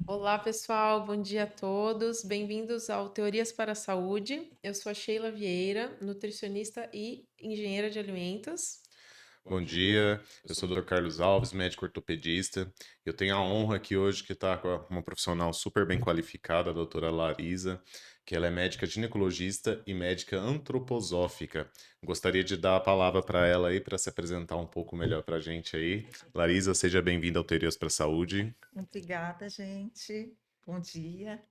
Olá, pessoal, bom dia a todos. Bem-vindos ao Teorias para a Saúde. Eu sou a Sheila Vieira, nutricionista e engenheira de alimentos. Bom dia, eu sou o Dr. Carlos Alves, médico ortopedista. Eu tenho a honra aqui hoje que está com uma profissional super bem qualificada, a doutora Larisa, que ela é médica ginecologista e médica antroposófica. Gostaria de dar a palavra para ela aí para se apresentar um pouco melhor para a gente aí. Larisa, seja bem-vinda ao Teorias para a Saúde. Obrigada, gente. Bom dia.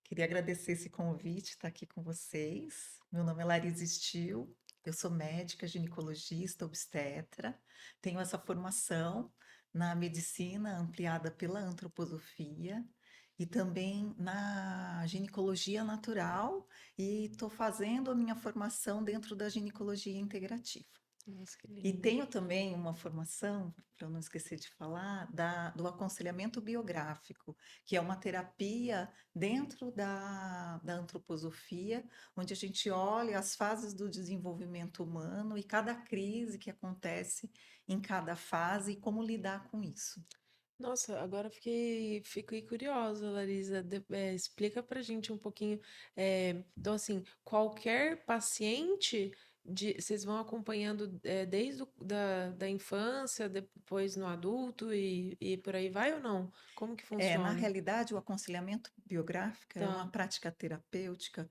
Queria agradecer esse convite, estar aqui com vocês. Meu nome é Larissa Stil, eu sou médica, ginecologista, obstetra. Tenho essa formação na medicina ampliada pela antroposofia e também na ginecologia natural e estou fazendo a minha formação dentro da ginecologia integrativa. Nossa, que E lindo. tenho também uma formação, para eu não esquecer de falar, do aconselhamento biográfico, que é uma terapia dentro da antroposofia, onde a gente olha as fases do desenvolvimento humano e cada crise que acontece em cada fase e como lidar com isso. Nossa, agora fiquei curiosa, Larisa. Explica pra gente um pouquinho. Então, assim, qualquer paciente, vocês vão acompanhando desde da infância, depois no adulto e por aí vai ou não? Como que Na funciona? realidade, o aconselhamento biográfico é uma Tá, prática terapêutica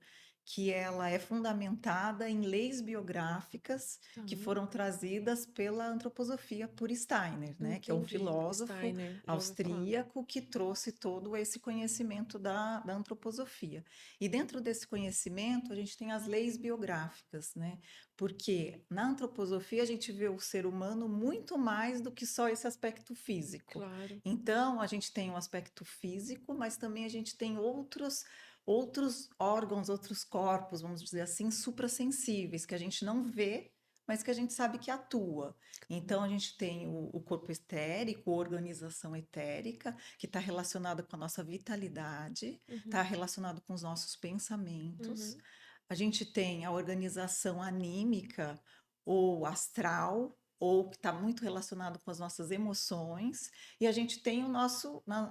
que ela é fundamentada em leis biográficas tá. que foram trazidas pela antroposofia por Steiner, né, que é um Entendi. filósofo Steiner, já ouvi falar. austríaco que trouxe todo esse conhecimento da antroposofia. E dentro desse conhecimento, a gente tem as leis biográficas, né? Porque na antroposofia a gente vê o ser humano muito mais do que só esse aspecto físico. Claro. Então, a gente tem um aspecto físico, mas também a gente tem outros órgãos, outros corpos, vamos dizer assim, suprassensíveis, que a gente não vê, mas que a gente sabe que atua. Então, a gente tem o corpo etérico, organização etérica, que está relacionada com a nossa vitalidade, está Uhum, relacionado com os nossos pensamentos. uhum. A gente tem a organização anímica ou astral, ou que está muito relacionado com as nossas emoções, e a gente tem a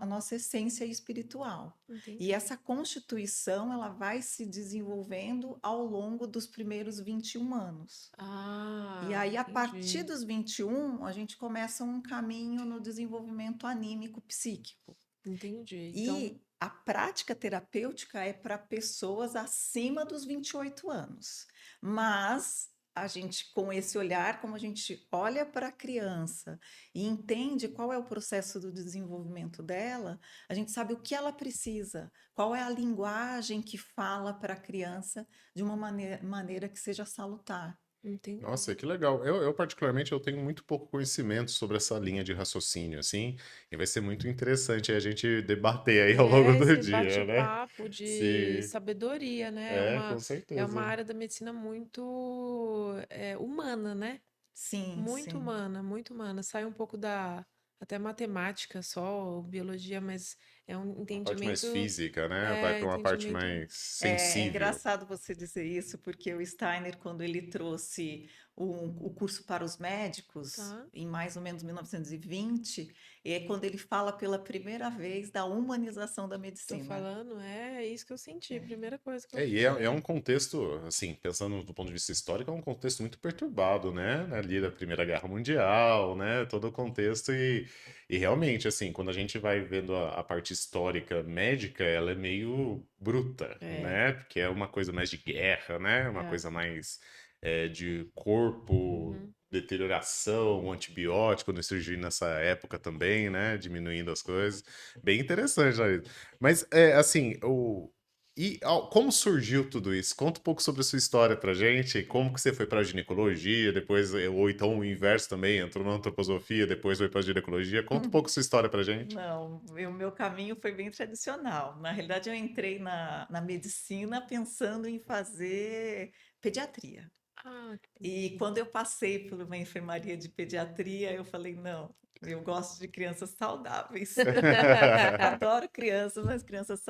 nossa essência espiritual. E Entendi. essa constituição ela vai se desenvolvendo ao longo dos primeiros 21 anos. E Ah, aí, a partir entendi. dos 21, a gente começa um caminho no desenvolvimento anímico psíquico. Entendi. Então, E a prática terapêutica é para pessoas acima dos 28 anos. Mas a gente, com esse olhar, como a gente olha para a criança e entende qual é o processo do desenvolvimento dela, a gente sabe o que ela precisa, qual é a linguagem que fala para a criança de uma maneira que seja salutar. entendi. Nossa, que legal. Particularmente, eu tenho muito pouco conhecimento sobre essa linha de raciocínio, assim, e vai ser muito interessante a gente debater aí ao longo É do esse dia, né? bate-papo de Sim, sabedoria, né? com É uma certeza. área da medicina muito humana, né? Sim, Muito sim. humana, muito humana. Sai um pouco da até matemática só, ou biologia, mas é um Uma parte mais física, né? Vai para uma parte entendimento, mais É sensível. engraçado você dizer isso, porque o Steiner, quando ele trouxe o curso para os médicos, tá? em mais ou menos 1920, é quando ele fala pela primeira vez da humanização da Tô medicina. falando, é isso que eu senti, primeira coisa que eu É tirei. um contexto, assim, pensando do ponto de vista histórico, é um contexto muito perturbado, né? Ali da Primeira Guerra Mundial, né? Todo o contexto e realmente, assim, quando a gente vai vendo a parte histórica médica, ela é meio bruta, É, né? Porque é uma coisa mais de guerra, né? Uma é. coisa mais de corpo, Uhum. deterioração, antibiótico né, surgindo nessa época também, né? Diminuindo as coisas. Bem interessante, né? Mas, assim, como surgiu tudo isso? Conta um pouco sobre a sua história pra gente, como que você foi pra ginecologia, depois, ou então o inverso também, entrou na antroposofia, depois foi pra ginecologia. Conta um pouco sua história pra gente. Não, o meu caminho foi bem tradicional. Na realidade, eu entrei na medicina pensando em fazer pediatria. Ah, E quando eu passei por uma enfermaria de pediatria, eu falei, não, eu gosto de crianças saudáveis. Adoro crianças, mas crianças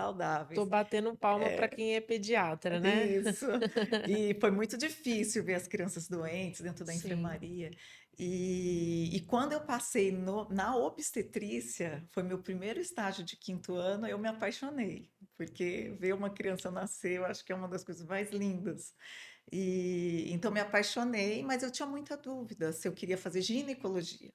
tô saudáveis. batendo palma pra quem é pediatra, né? Isso. E foi muito difícil ver as crianças doentes dentro da Sim. enfermaria. E quando eu passei na obstetrícia, foi meu primeiro estágio de 5º ano, eu me apaixonei, porque ver uma criança nascer, eu acho que é uma das coisas mais lindas. E então me apaixonei, mas eu tinha muita dúvida se eu queria fazer ginecologia.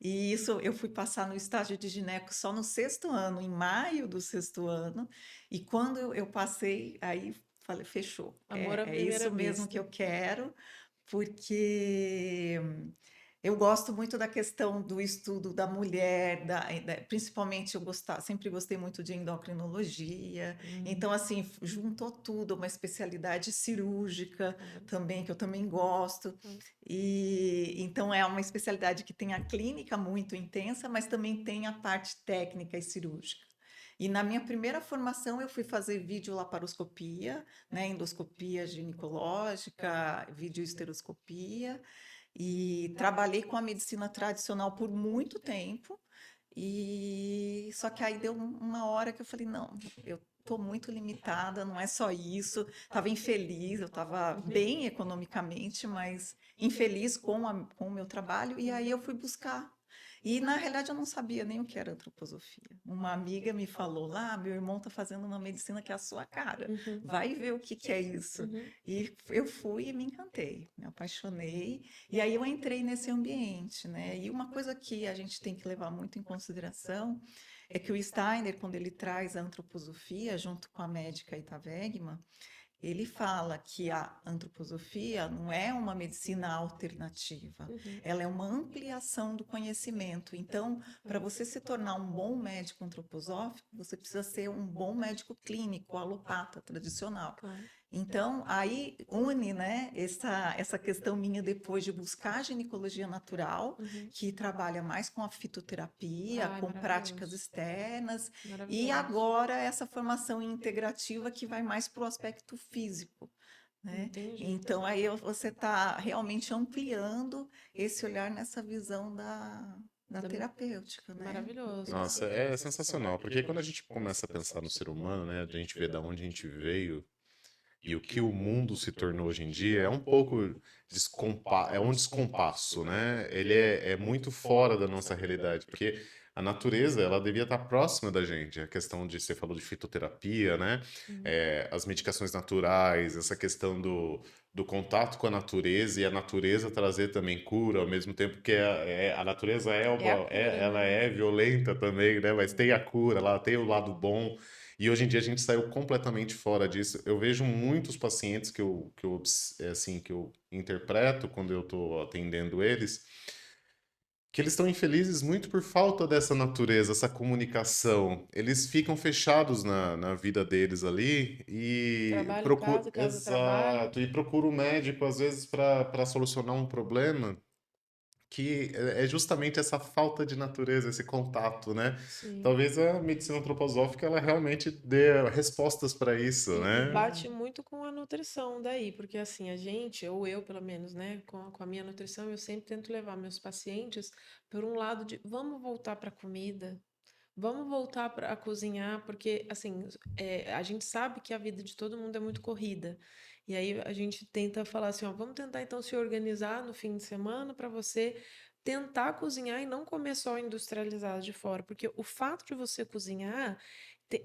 E isso eu fui passar no estágio de gineco só no 6º ano, em maio do 6º ano, e quando eu passei, aí falei, fechou, Amor à é primeira isso mesmo que vista. eu quero, porque eu gosto muito da questão do estudo da mulher, principalmente sempre gostei muito de endocrinologia, Hum, então assim, juntou tudo, uma especialidade cirúrgica olha, também, que eu também gosto, hum, e então é uma especialidade que tem a clínica muito intensa, mas também tem a parte técnica e cirúrgica. E na minha primeira formação eu fui fazer videolaparoscopia, né, endoscopia ginecológica, videoesteroscopia, e trabalhei com a medicina tradicional por muito tempo. E só que aí deu uma hora que eu falei, não, eu estou muito limitada, não é só isso. Estava infeliz, eu estava uhum, bem economicamente, mas infeliz com o meu trabalho. E aí eu fui buscar. E na realidade eu não sabia nem o que era antroposofia. Uma amiga me falou lá, meu irmão está fazendo uma medicina que é a sua cara. uhum, Vai ver o que que é isso. uhum. E eu fui e me encantei, me apaixonei. E aí eu entrei nesse ambiente, né? E uma coisa que a gente tem que levar muito em consideração é que o Steiner, quando ele traz a antroposofia junto com a médica Ita Wegman, ele fala que a antroposofia não é uma medicina alternativa, Uhum. ela é uma ampliação do conhecimento. Então, para você se tornar um bom médico antroposófico, você precisa ser um bom médico clínico, alopata, tradicional. Claro. Então, aí une, né, essa questão minha depois de buscar a ginecologia natural, Uhum. que trabalha mais com a fitoterapia, Ai, com práticas maravilhoso. externas, e Maravilhoso. agora essa formação integrativa que vai mais para o aspecto físico, né? Entendi. Então, aí você está realmente ampliando esse olhar nessa visão da Da- terapêutica, né? Maravilhoso. Nossa, é sensacional, porque quando a gente começa a pensar no ser humano, né, a gente vê da onde a gente veio e o que o mundo se tornou hoje em dia, é um pouco é um descompasso, né? Ele é muito fora da nossa realidade, porque a natureza, ela devia estar próxima da gente. A questão de, você falou de fitoterapia, né? Uhum. É, as medicações naturais, essa questão do contato com a natureza e a natureza trazer também cura, ao mesmo tempo que a natureza É a cura, ela né? é violenta também, né? Mas tem a Uhum. cura, ela tem o lado bom. E hoje em dia a gente saiu completamente fora disso. Eu vejo muitos pacientes que eu interpreto quando eu estou atendendo eles, que eles estão infelizes muito por falta dessa natureza, essa comunicação. Eles ficam fechados na vida deles ali e Trabalho, procuram, casa, casa, trabalho. exato, e procura o médico às vezes para solucionar um problema que é justamente essa falta de natureza, esse contato, né? Sim. Talvez a medicina antroposófica ela realmente dê respostas para isso, E né? bate muito com a nutrição daí, porque assim, a gente, ou eu pelo menos, né, com a minha nutrição, eu sempre tento levar meus pacientes por um lado de vamos voltar para a comida, vamos voltar a cozinhar, porque assim, a gente sabe que a vida de todo mundo é muito corrida. E aí a gente tenta falar assim, ó, vamos tentar então se organizar no fim de semana para você tentar cozinhar e não comer só industrializado de fora, porque o fato de você cozinhar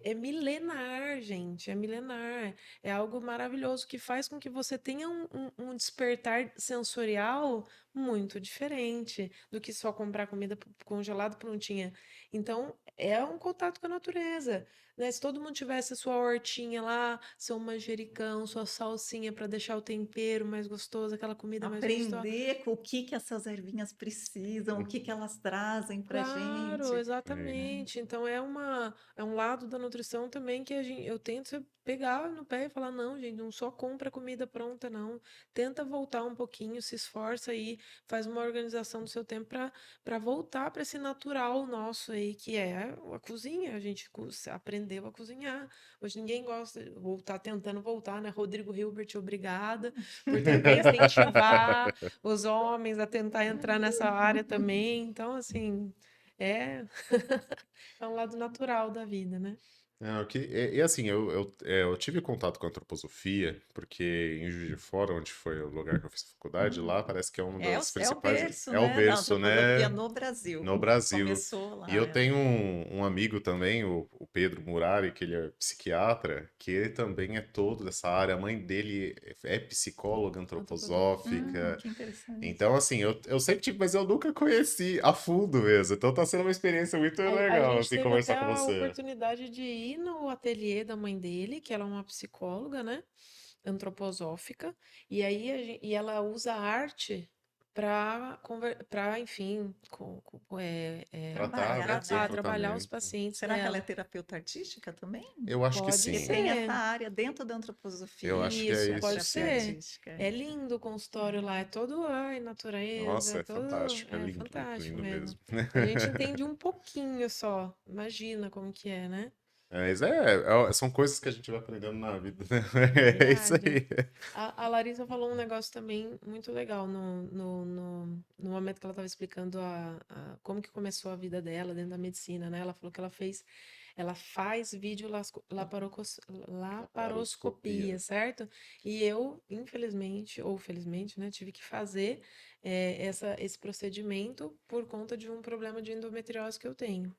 é milenar, gente, é milenar. É algo maravilhoso que faz com que você tenha um despertar sensorial muito diferente do que só comprar comida congelada prontinha. Então, é um contato com a natureza, né? Se todo mundo tivesse a sua hortinha lá, seu manjericão, sua salsinha para deixar o tempero mais gostoso, aquela comida mais gostosa. Aprender com o que essas ervinhas precisam, o que que elas trazem para Claro, gente, É. né? exatamente. Então é um lado da nutrição também que eu tento pegar no pé e falar, não, gente, não só compra comida pronta, não. Tenta voltar um pouquinho, se esforça aí, faz uma organização do seu tempo para voltar para esse natural nosso aí, que é a cozinha. A gente aprendeu a cozinhar. Hoje ninguém gosta, tá tentando voltar, né? Rodrigo Hilbert, obrigada por tentar incentivar os homens a tentar entrar nessa área também. Então, assim, é, é um lado natural da vida, né? Não, e assim, eu tive contato com a antroposofia, porque em Juiz de Fora, onde foi o lugar que eu fiz a faculdade, Hum. lá parece que é uma É o, das é o principais, berço, é o né, da berço, antroposofia né, no Brasil. no Brasil. Começou E lá, eu é. tenho um amigo também, o Pedro Murari, que ele é psiquiatra, que ele também é todo dessa área. A mãe dele é psicóloga Antroposófica. antroposófica. Que interessante. Então, assim, eu sempre tive, mas eu nunca conheci a fundo mesmo. Então tá sendo uma experiência muito A legal, gente assim, teve até conversar com a você. oportunidade de ir no ateliê da mãe dele, que ela é uma psicóloga, né? Antroposófica, e aí e ela usa a arte para, enfim, Tratar, né? Fazer o Trabalhar, tratar, né? trabalhar os tratamento. pacientes Será que ela é dela. terapeuta artística também? Eu acho que Pode Porque sim. tem essa ser. área dentro da Eu antroposofia, acho que é Isso, a isso, pode terapia sim. ser. artística. É lindo o consultório lá, é todo, ai, natureza, Nossa, é é todo, fantástico, é é lindo, muito fantástico lindo mesmo. mesmo. A gente entende um pouquinho só. Imagina como que é, né? Mas são coisas que a gente vai aprendendo na vida, né? É isso Verdade. aí. A Larissa falou um negócio também muito legal no momento que ela estava explicando como que começou a vida dela dentro da medicina, né? Ela falou que ela faz Laparoscopia. laparoscopia, certo? E eu, infelizmente, ou felizmente, né, tive que fazer esse procedimento por conta de um problema de endometriose que eu tenho.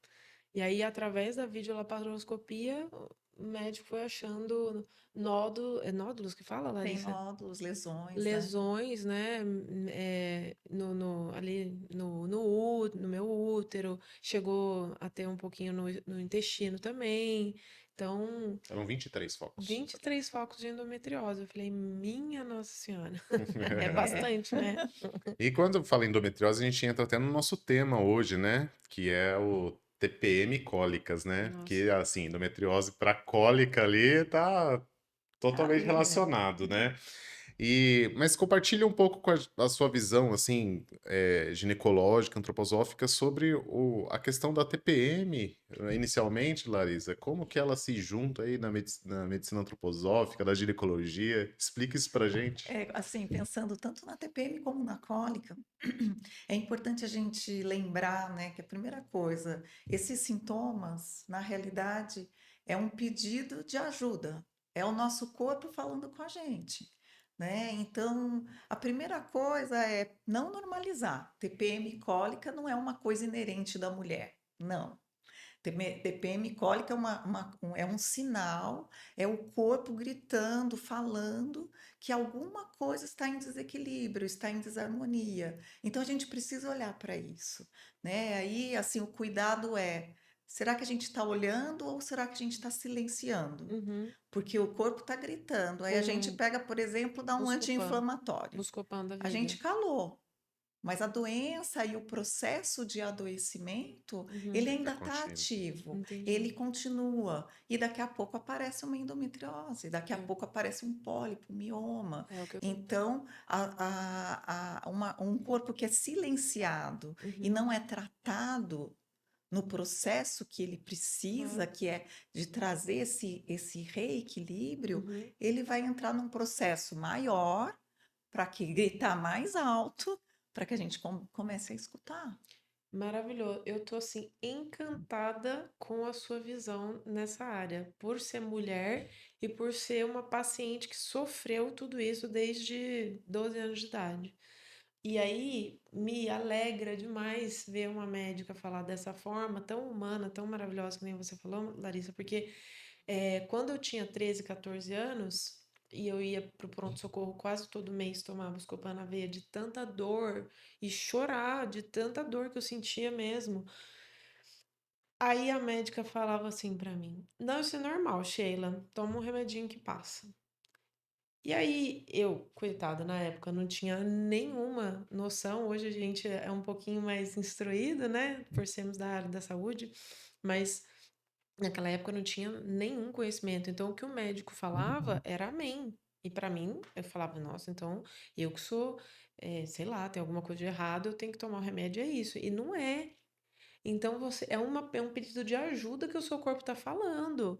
E aí, através da videolaparoscopia, o médico foi achando nódulos que fala, Tem Larissa? nódulos, lesões, né? Lesões, né? Ali no meu útero, chegou a ter um pouquinho no intestino também. Então, Eram 23 focos. 23 focos de endometriose. Eu falei, minha Nossa Senhora, é É. bastante, né? E quando fala endometriose, a gente entra até no nosso tema hoje, né? Que é o TPM cólicas, né? Nossa. Que, assim, endometriose para cólica ali tá Tá totalmente ali, né? relacionado, né? Mas compartilha um pouco com a sua visão, assim, ginecológica, antroposófica, sobre a questão da TPM, inicialmente, Larissa. Como que ela se junta aí na medicina antroposófica, da ginecologia? Explica isso pra gente. É, assim, pensando tanto na TPM como na cólica, é importante a gente lembrar, né, que a primeira coisa, esses sintomas, na realidade, é um pedido de ajuda, é o nosso corpo falando com a gente, né? Então, a primeira coisa é não normalizar. TPM e cólica não é uma coisa inerente da mulher, não. TPM cólica é, é um sinal, é o corpo gritando, falando que alguma coisa está em desequilíbrio, está em desarmonia. Então a gente precisa olhar para isso, né? Aí, assim, o cuidado é: será que a gente está olhando ou será que a gente está silenciando? Uhum. Porque o corpo está gritando. Aí a gente Com pega, por exemplo, dá um Buscopan, anti-inflamatório. Buscopan da A vida. gente calou. Mas a doença e o processo de adoecimento, Uhum. ele Tá ainda está contínuo. ativo, Entendi. ele continua. E daqui a pouco aparece uma endometriose, daqui a É, pouco aparece um pólipo, um mioma. é o que eu tô. Então, um corpo que é silenciado e Uhum. não é tratado no processo que ele precisa, Claro. que é de trazer esse reequilíbrio, Uhum. ele vai entrar num processo maior para que gritar mais alto, para que a gente comece a escutar. Maravilhoso. Eu tô assim encantada com a sua visão nessa área, por ser mulher e por ser uma paciente que sofreu tudo isso desde 12 anos de idade. E aí me alegra demais ver uma médica falar dessa forma tão humana, tão maravilhosa que nem você falou, Larissa, porque quando eu tinha 13, 14 anos e eu ia pro pronto-socorro quase todo mês tomar Buscopan na veia de tanta dor e chorar de tanta dor que eu sentia mesmo. Aí a médica falava assim pra mim: Não, isso é normal, Sheila. Toma um remedinho que passa. E aí eu, coitada, na época não tinha nenhuma noção. Hoje a gente é um pouquinho mais instruído, né? Por sermos da área da saúde, mas naquela época eu não tinha nenhum conhecimento. Então o que o médico falava era amém. E pra mim, eu falava, nossa, então eu que sou, sei lá, tem alguma coisa de errado, eu tenho que tomar o remédio, é isso. E não é. Então você é um pedido de ajuda que o seu corpo está falando.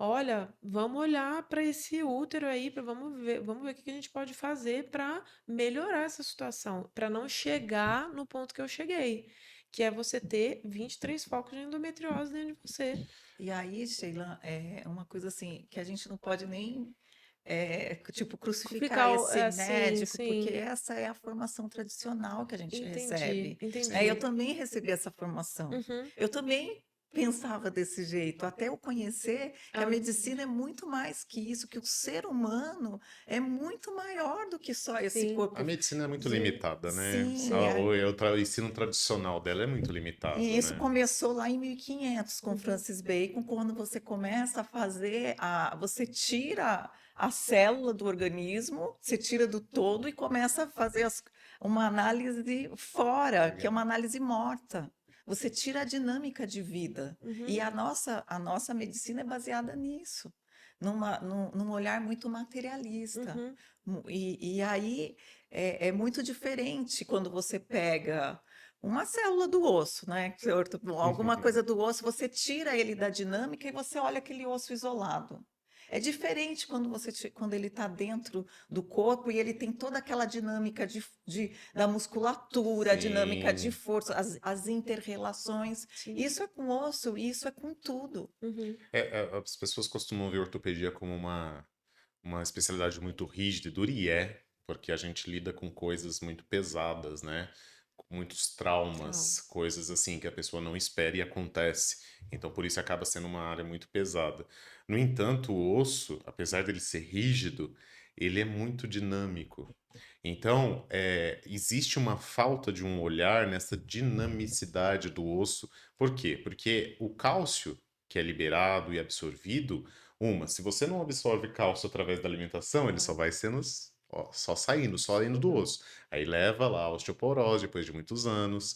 Olha, vamos olhar para esse útero aí, vamos ver o que que a gente pode fazer para melhorar essa situação, para não chegar no ponto que eu cheguei. que é você ter 23 focos de endometriose dentro de você. E aí, Sheila, é uma coisa assim que a gente não pode nem tipo crucificar Ficar, esse sim, médico, porque sim. essa é a formação tradicional que a gente Entendi, recebe, né? Eu entendi. também recebi essa formação. Uhum. Eu também pensava desse jeito, até eu conhecer que a Ah, medicina é muito mais que isso, que o ser humano é muito maior do que só esse sim, A corpo. medicina é muito de- limitada, né? Sim, sim. O ensino tradicional dela é muito limitado, e isso né? começou lá em 1500 com Uhum. Francis Bacon, quando você começa a você tira a célula do organismo, você tira do todo e começa a fazer uma análise fora, que é Legal. uma análise morta. Você tira a dinâmica de vida. Uhum. E a nossa medicina é baseada nisso, num olhar muito materialista. Uhum. E aí é muito diferente quando você pega uma célula do osso, né? Alguma coisa do osso, você tira ele da dinâmica e você olha aquele osso isolado. É diferente quando ele está dentro do corpo e ele tem toda aquela dinâmica da musculatura, a dinâmica de Sim. força, as inter-relações. Sim. Isso é com osso, isso é com tudo. Uhum. As pessoas costumam ver ortopedia como uma especialidade muito rígida e dura, e é, porque a gente lida com coisas muito pesadas, né? Com muitos Então, traumas, coisas assim que a pessoa não espera e acontece. Então, por isso acaba sendo uma área muito pesada. No entanto, o osso, apesar dele ser rígido, ele é muito dinâmico. Então, existe uma falta de um olhar nessa dinamicidade do osso. Por quê? Porque o cálcio que é liberado e absorvido, se você não absorve cálcio através da alimentação, ele só não. vai sendo só indo do Uhum. osso. Aí leva lá a osteoporose depois de muitos anos.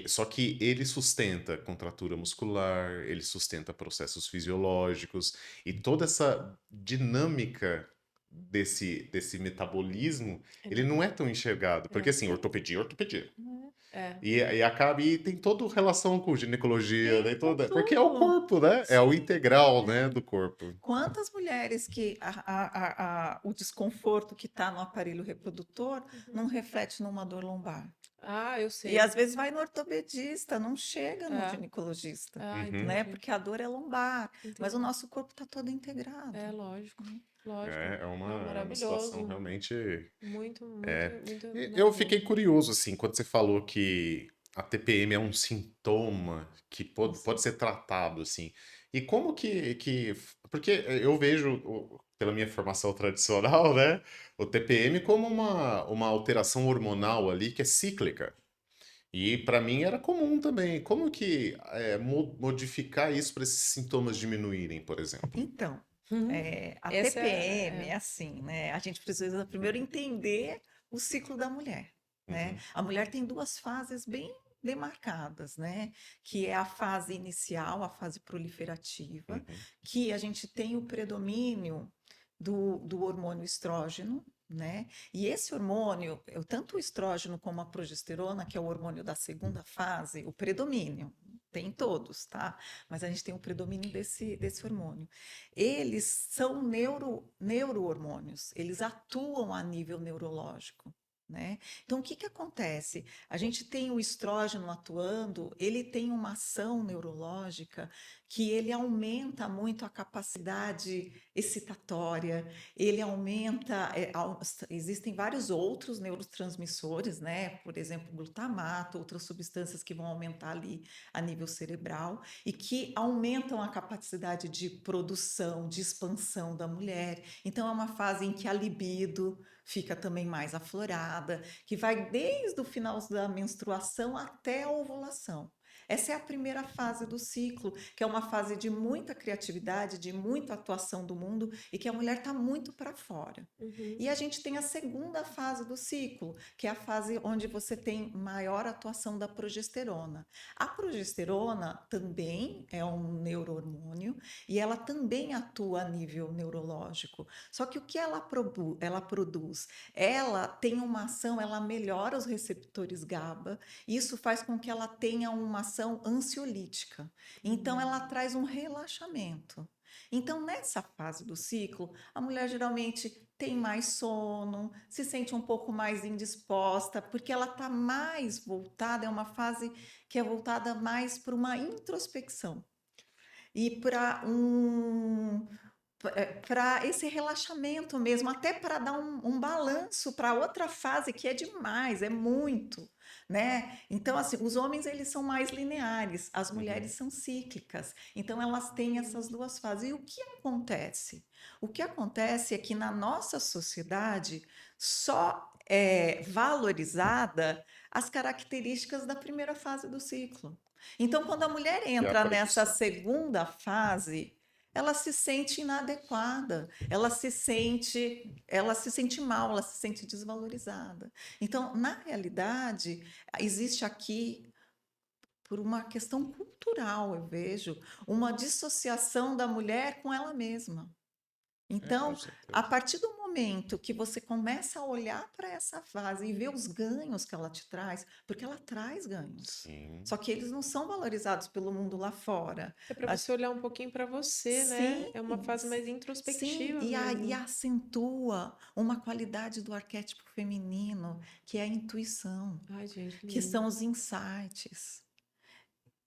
Só que ele sustenta contratura muscular, ele sustenta processos fisiológicos e toda essa dinâmica desse metabolismo, É ele muito. não é tão enxergado. Porque É. assim, ortopedia é ortopedia. É. E acaba, e tem toda relação com ginecologia, Tem né? com Porque é o tudo. corpo, né? É o Sim. integral, né, É. do corpo. Quantas mulheres que o desconforto que está no aparelho reprodutor Uhum. não reflete numa dor lombar? Ah, eu E sei. às vezes vai no ortopedista, não chega no É. ginecologista, Ah, Uhum. né? entendi. Porque a dor é lombar, mas o Entendi. nosso corpo está todo É integrado, lógico. né? Lógico. É Não, uma situação maravilhoso. realmente. Muito, muito, É. muito Eu maravilhoso. fiquei curioso, assim, quando você falou que a TPM é um sintoma que Com pode ser certeza. tratado, assim. E como porque eu vejo, pela minha formação tradicional, né, o TPM como uma alteração hormonal ali que é cíclica. E para mim era comum também. Como que modificar isso para esses sintomas diminuírem, por exemplo? Então, Uhum. a Essa TPM é. é assim, né? A gente precisa primeiro entender o ciclo da mulher, né? Uhum, A mulher tem duas fases bem demarcadas, né? Que é a fase inicial, a fase proliferativa, uhum, que a gente tem o predomínio do hormônio estrógeno, né? E esse hormônio, tanto o estrógeno como a progesterona, que é o hormônio da segunda fase, o predomínio, tem todos, tá? Mas a gente tem o predomínio desse hormônio. Eles são neurohormônios, eles atuam a nível neurológico. Né? Então, o que acontece? A gente tem o estrógeno atuando, ele tem uma ação neurológica que ele aumenta muito a capacidade excitatória, ele aumenta. Existem vários outros neurotransmissores, né? Por exemplo, glutamato, outras substâncias que vão aumentar ali a nível cerebral e que aumentam a capacidade de produção, de expansão da mulher. Então, é uma fase em que a libido fica também mais aflorada, que vai desde o final da menstruação até a ovulação. Essa é a primeira fase do ciclo, que é uma fase de muita criatividade, de muita atuação do mundo e que a mulher está muito para fora. Uhum. E a gente tem a segunda fase do ciclo, que é a fase onde você tem maior atuação da progesterona. A progesterona também é um neurohormônio e ela também atua a nível neurológico. Só que o que ela produz? Ela tem uma ação, ela melhora os receptores GABA, e isso faz com que ela tenha uma ação ansiolítica. Então, ela traz um relaxamento. Então, nessa fase do ciclo, a mulher geralmente tem mais sono, se sente um pouco mais indisposta, porque ela está mais voltada, é uma fase que é voltada mais para uma introspecção e para esse relaxamento mesmo, até para dar um balanço para outra fase que é demais, é muito, né? Então, assim, os homens eles são mais lineares, as mulheres Uhum. são cíclicas. Então, elas têm essas duas fases. E o que acontece? O que acontece é que na nossa sociedade só é valorizada as características da primeira fase do ciclo. Então, quando a mulher Que é a entra nessa produção. segunda fase, ela se sente inadequada, ela se sente mal, ela se sente desvalorizada. Então, na realidade, existe aqui, por uma questão cultural, eu vejo, uma dissociação da mulher com ela mesma. Com Então, a certeza. partir do momento que você começa a olhar para essa fase e ver os ganhos que ela te traz, porque ela traz ganhos, Sim. só que eles não são valorizados pelo mundo lá fora. É para A- você olhar um pouquinho para você, né? Sim, É uma fase mais sim, introspectiva e mesmo. acentua uma qualidade do arquétipo feminino, que é a intuição, Ai, gente, que que lindo. são os insights.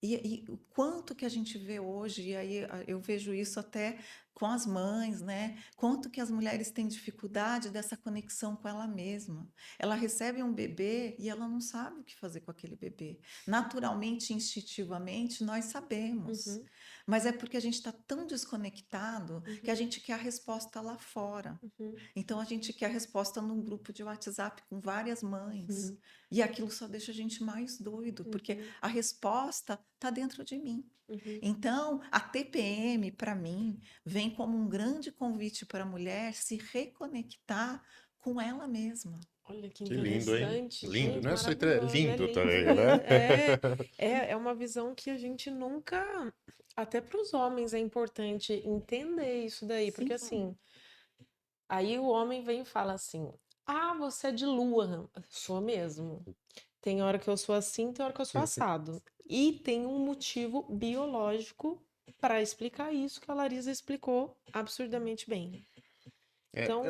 E o quanto que a gente vê hoje, e aí eu vejo isso até com as mães, né? Quanto que as mulheres têm dificuldade dessa conexão com ela mesma. Ela recebe um bebê e ela não sabe o que fazer com aquele bebê. Naturalmente, instintivamente, nós sabemos. Uhum, Mas é porque a gente está tão desconectado que a uhum, gente quer a resposta lá fora. uhum, Então a gente quer a resposta num grupo de WhatsApp com várias mães. uhum, E aquilo só deixa a gente mais doido, porque uhum, a resposta está dentro de mim. uhum. Então, a TPM, para mim, vem como um grande convite para a mulher se reconectar com ela mesma. Olha que Que lindo, hein? interessante, Lindo, gente, não é só maravilhoso, é lindo lindo também, mesmo. né? É uma visão que a gente nunca, até para os homens é importante entender isso daí, porque Sim, assim, aí o homem vem e fala assim: Ah, você é de lua. Sou mesmo. Tem hora que eu sou assim, tem hora que eu sou assado. E tem um motivo biológico para explicar isso que a Larisa explicou absurdamente bem. Então,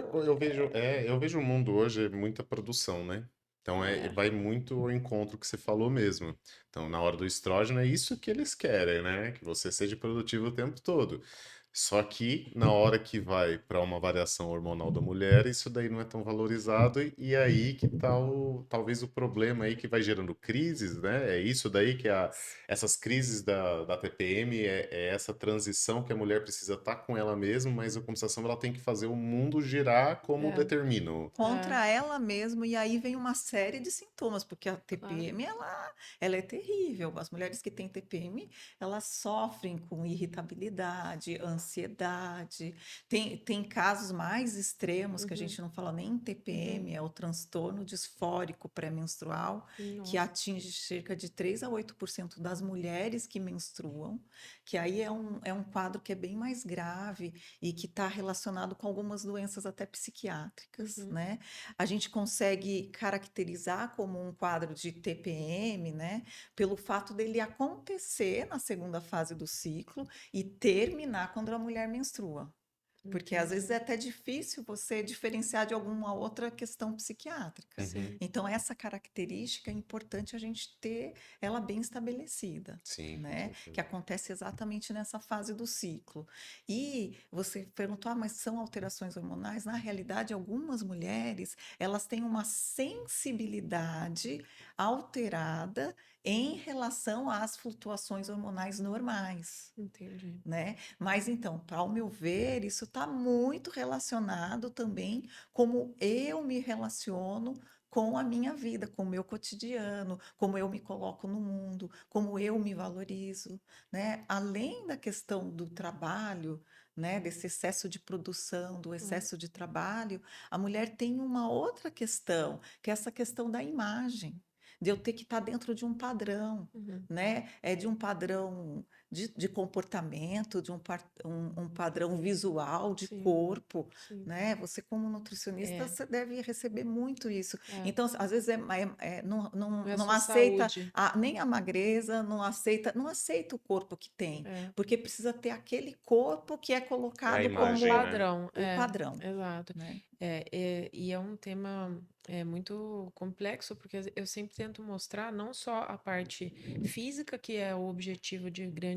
Eu vejo o mundo hoje muita produção, né? Então é, vai muito ao encontro que você falou mesmo. Então, na hora do estrógeno, é isso que eles querem, né? Que você seja produtivo o tempo todo. Só que na hora que vai para uma variação hormonal da mulher, isso daí não é tão valorizado, e aí que tá talvez o problema aí que vai gerando crises, né? É isso daí que essas crises da TPM, é essa transição que a mulher precisa estar com ela mesma, mas a compensação ela tem que fazer o mundo girar como é, determinam. é, contra ela mesma, e aí vem uma série de sintomas, porque a claro. TPM, ela é terrível. As mulheres que têm TPM, elas sofrem com irritabilidade, ansiedade. Tem casos mais extremos, que a Uhum, gente não fala nem em uhum. TPM, é o transtorno disfórico pré-menstrual, que Nossa. atinge cerca de 3 a 8% das mulheres que menstruam, que aí é um quadro que é bem mais grave e que está relacionado com algumas doenças até psiquiátricas, Uhum, né? A gente consegue caracterizar como um quadro de TPM, né? Pelo fato dele acontecer na segunda fase do ciclo e terminar quando a mulher menstrua. Porque às vezes é entendi. até difícil você diferenciar de alguma outra questão psiquiátrica. Uhum. Sim. Então, essa característica é importante a gente ter ela bem estabelecida, Sim, com né? Que certeza. acontece exatamente nessa fase do ciclo. E você perguntou, mas são alterações hormonais? Na realidade, algumas mulheres, elas têm uma sensibilidade alterada em relação às flutuações hormonais normais, Entendi. né? Mas então, ao meu ver, isso está muito relacionado também como eu me relaciono com a minha vida, com o meu cotidiano, como eu me coloco no mundo, como eu me valorizo, né? Além da questão do trabalho, né, desse excesso de produção, do Hum, excesso de trabalho, a mulher tem uma outra questão, que é essa questão da imagem, de eu ter que estar dentro de um padrão, uhum. né? É de um padrão de comportamento, de um padrão visual, de Sim, corpo, sim. né? Você, como nutricionista, É, você deve receber muito isso. é. Então, às vezes, não, Não é não só aceita saúde. nem a magreza, não aceita o corpo que tem, É. porque precisa ter aquele corpo que é É a colocado É o imagem, como né? padrão. o É, padrão, exato. né? E é um tema muito complexo, porque eu sempre tento mostrar não só a parte física, que é o objetivo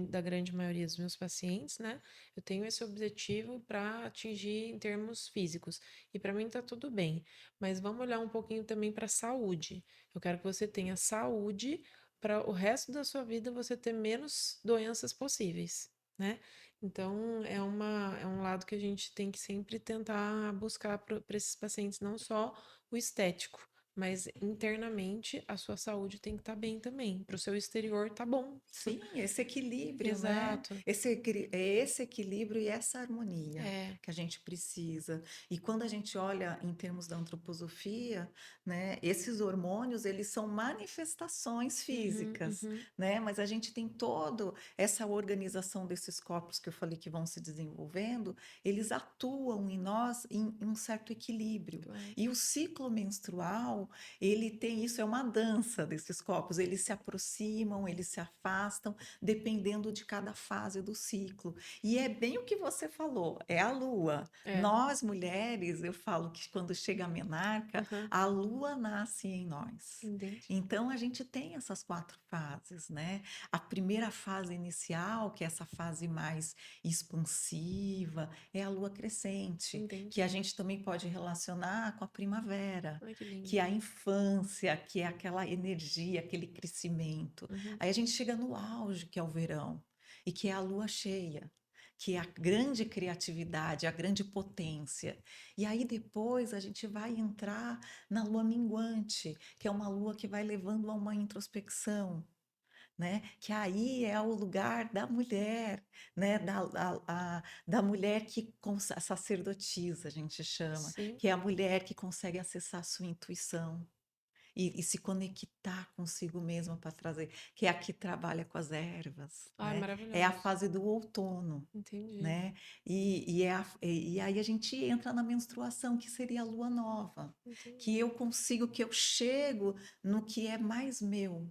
da grande maioria dos meus pacientes, né? Eu tenho esse objetivo para atingir em termos físicos, e para mim tá tudo bem. Mas vamos olhar um pouquinho também para a saúde. Eu quero que você tenha saúde para o resto da sua vida você ter menos doenças possíveis, né? Então, é um lado que a gente tem que sempre tentar buscar para esses pacientes, não só o estético, mas internamente a sua saúde tem que estar bem também. Para o seu exterior tá bom. Sim, esse equilíbrio, né? Exato. É esse equilíbrio e essa harmonia É. que a gente precisa. E quando a gente olha em termos da antroposofia, né, esses hormônios, eles são manifestações Uhum, físicas, uhum. né? Mas a gente tem toda essa organização desses corpos que eu falei que vão se desenvolvendo, eles atuam em nós em um certo equilíbrio. Claro. E o ciclo menstrual, ele tem isso, é uma dança desses corpos, eles se aproximam, eles se afastam, dependendo de cada fase do ciclo. E é bem o que você falou, é a lua. É. Nós, mulheres, eu falo que quando chega a menarca, Aham. a lua nasce em nós. Entendi. Então, a gente tem essas 4 fases, né? A primeira fase inicial, que é essa fase mais expansiva, é a lua crescente, que a Entendi. gente também pode relacionar com a primavera, Ai, que que é lindo. a infância, que é aquela energia, aquele crescimento. Uhum. Aí a gente chega no auge, que é o verão, e que é a lua cheia, que é a grande criatividade, a grande potência. E aí depois a gente vai entrar na lua minguante, que é uma lua que vai levando a uma introspecção, né? Que aí é o lugar da mulher, né? Da mulher que a sacerdotisa, a gente chama, Sim. que é a mulher que consegue acessar a sua intuição e se conectar consigo mesma para trazer, que é a que trabalha com as ervas, Ai, né? É a maravilhoso. fase do outono. Entendi. Né? E aí a gente entra na menstruação, que seria a lua nova, que Entendi. eu consigo, que eu chego no que é mais meu,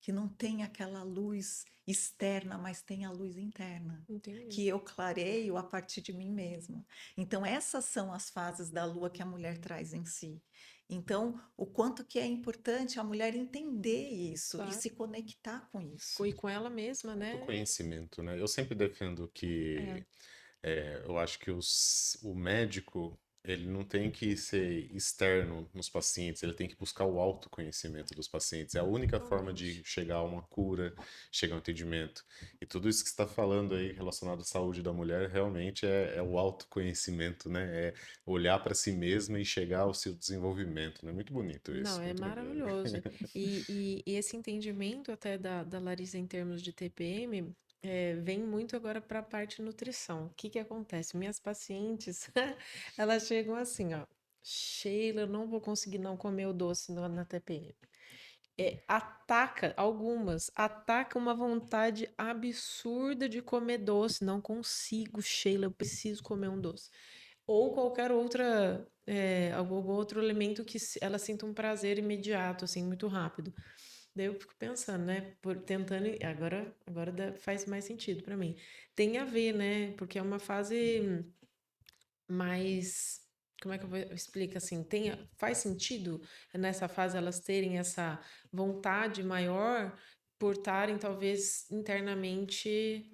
que não tem aquela luz externa, mas tem a luz interna, Entendi. que eu clareio a partir de mim mesma. Então, essas são as fases da lua que a mulher traz em si. Então, o quanto que é importante a mulher entender isso e Claro. se conectar com isso. E com ela mesma, né? Autoconhecimento, né? Eu sempre defendo É. que eu acho que o médico, ele não tem que ser externo nos pacientes, ele tem que buscar o autoconhecimento dos pacientes. É a única forma de Totalmente. chegar a uma cura, chegar a um entendimento. E tudo isso que você está falando aí relacionado à saúde da mulher, realmente é o autoconhecimento, né? É olhar para si mesma e chegar ao seu desenvolvimento, né? Muito bonito Não, isso, é muito legal. maravilhoso. E esse entendimento até da Larissa em termos de TPM vem muito agora para a parte nutrição. O que que acontece? Minhas pacientes, elas chegam assim, ó, Sheila, eu não vou conseguir não comer o doce na TPM. Ataca uma vontade absurda de comer doce. Não consigo, Sheila, eu preciso comer um doce. Ou qualquer algum outro elemento que ela sinta um prazer imediato, assim, muito rápido. Daí eu fico pensando, né? Tentando. Agora faz mais sentido para mim. Tem a ver, né? Porque é uma fase mais. Como é que eu vou explicar assim? Faz sentido nessa fase elas terem essa vontade maior por estarem talvez internamente.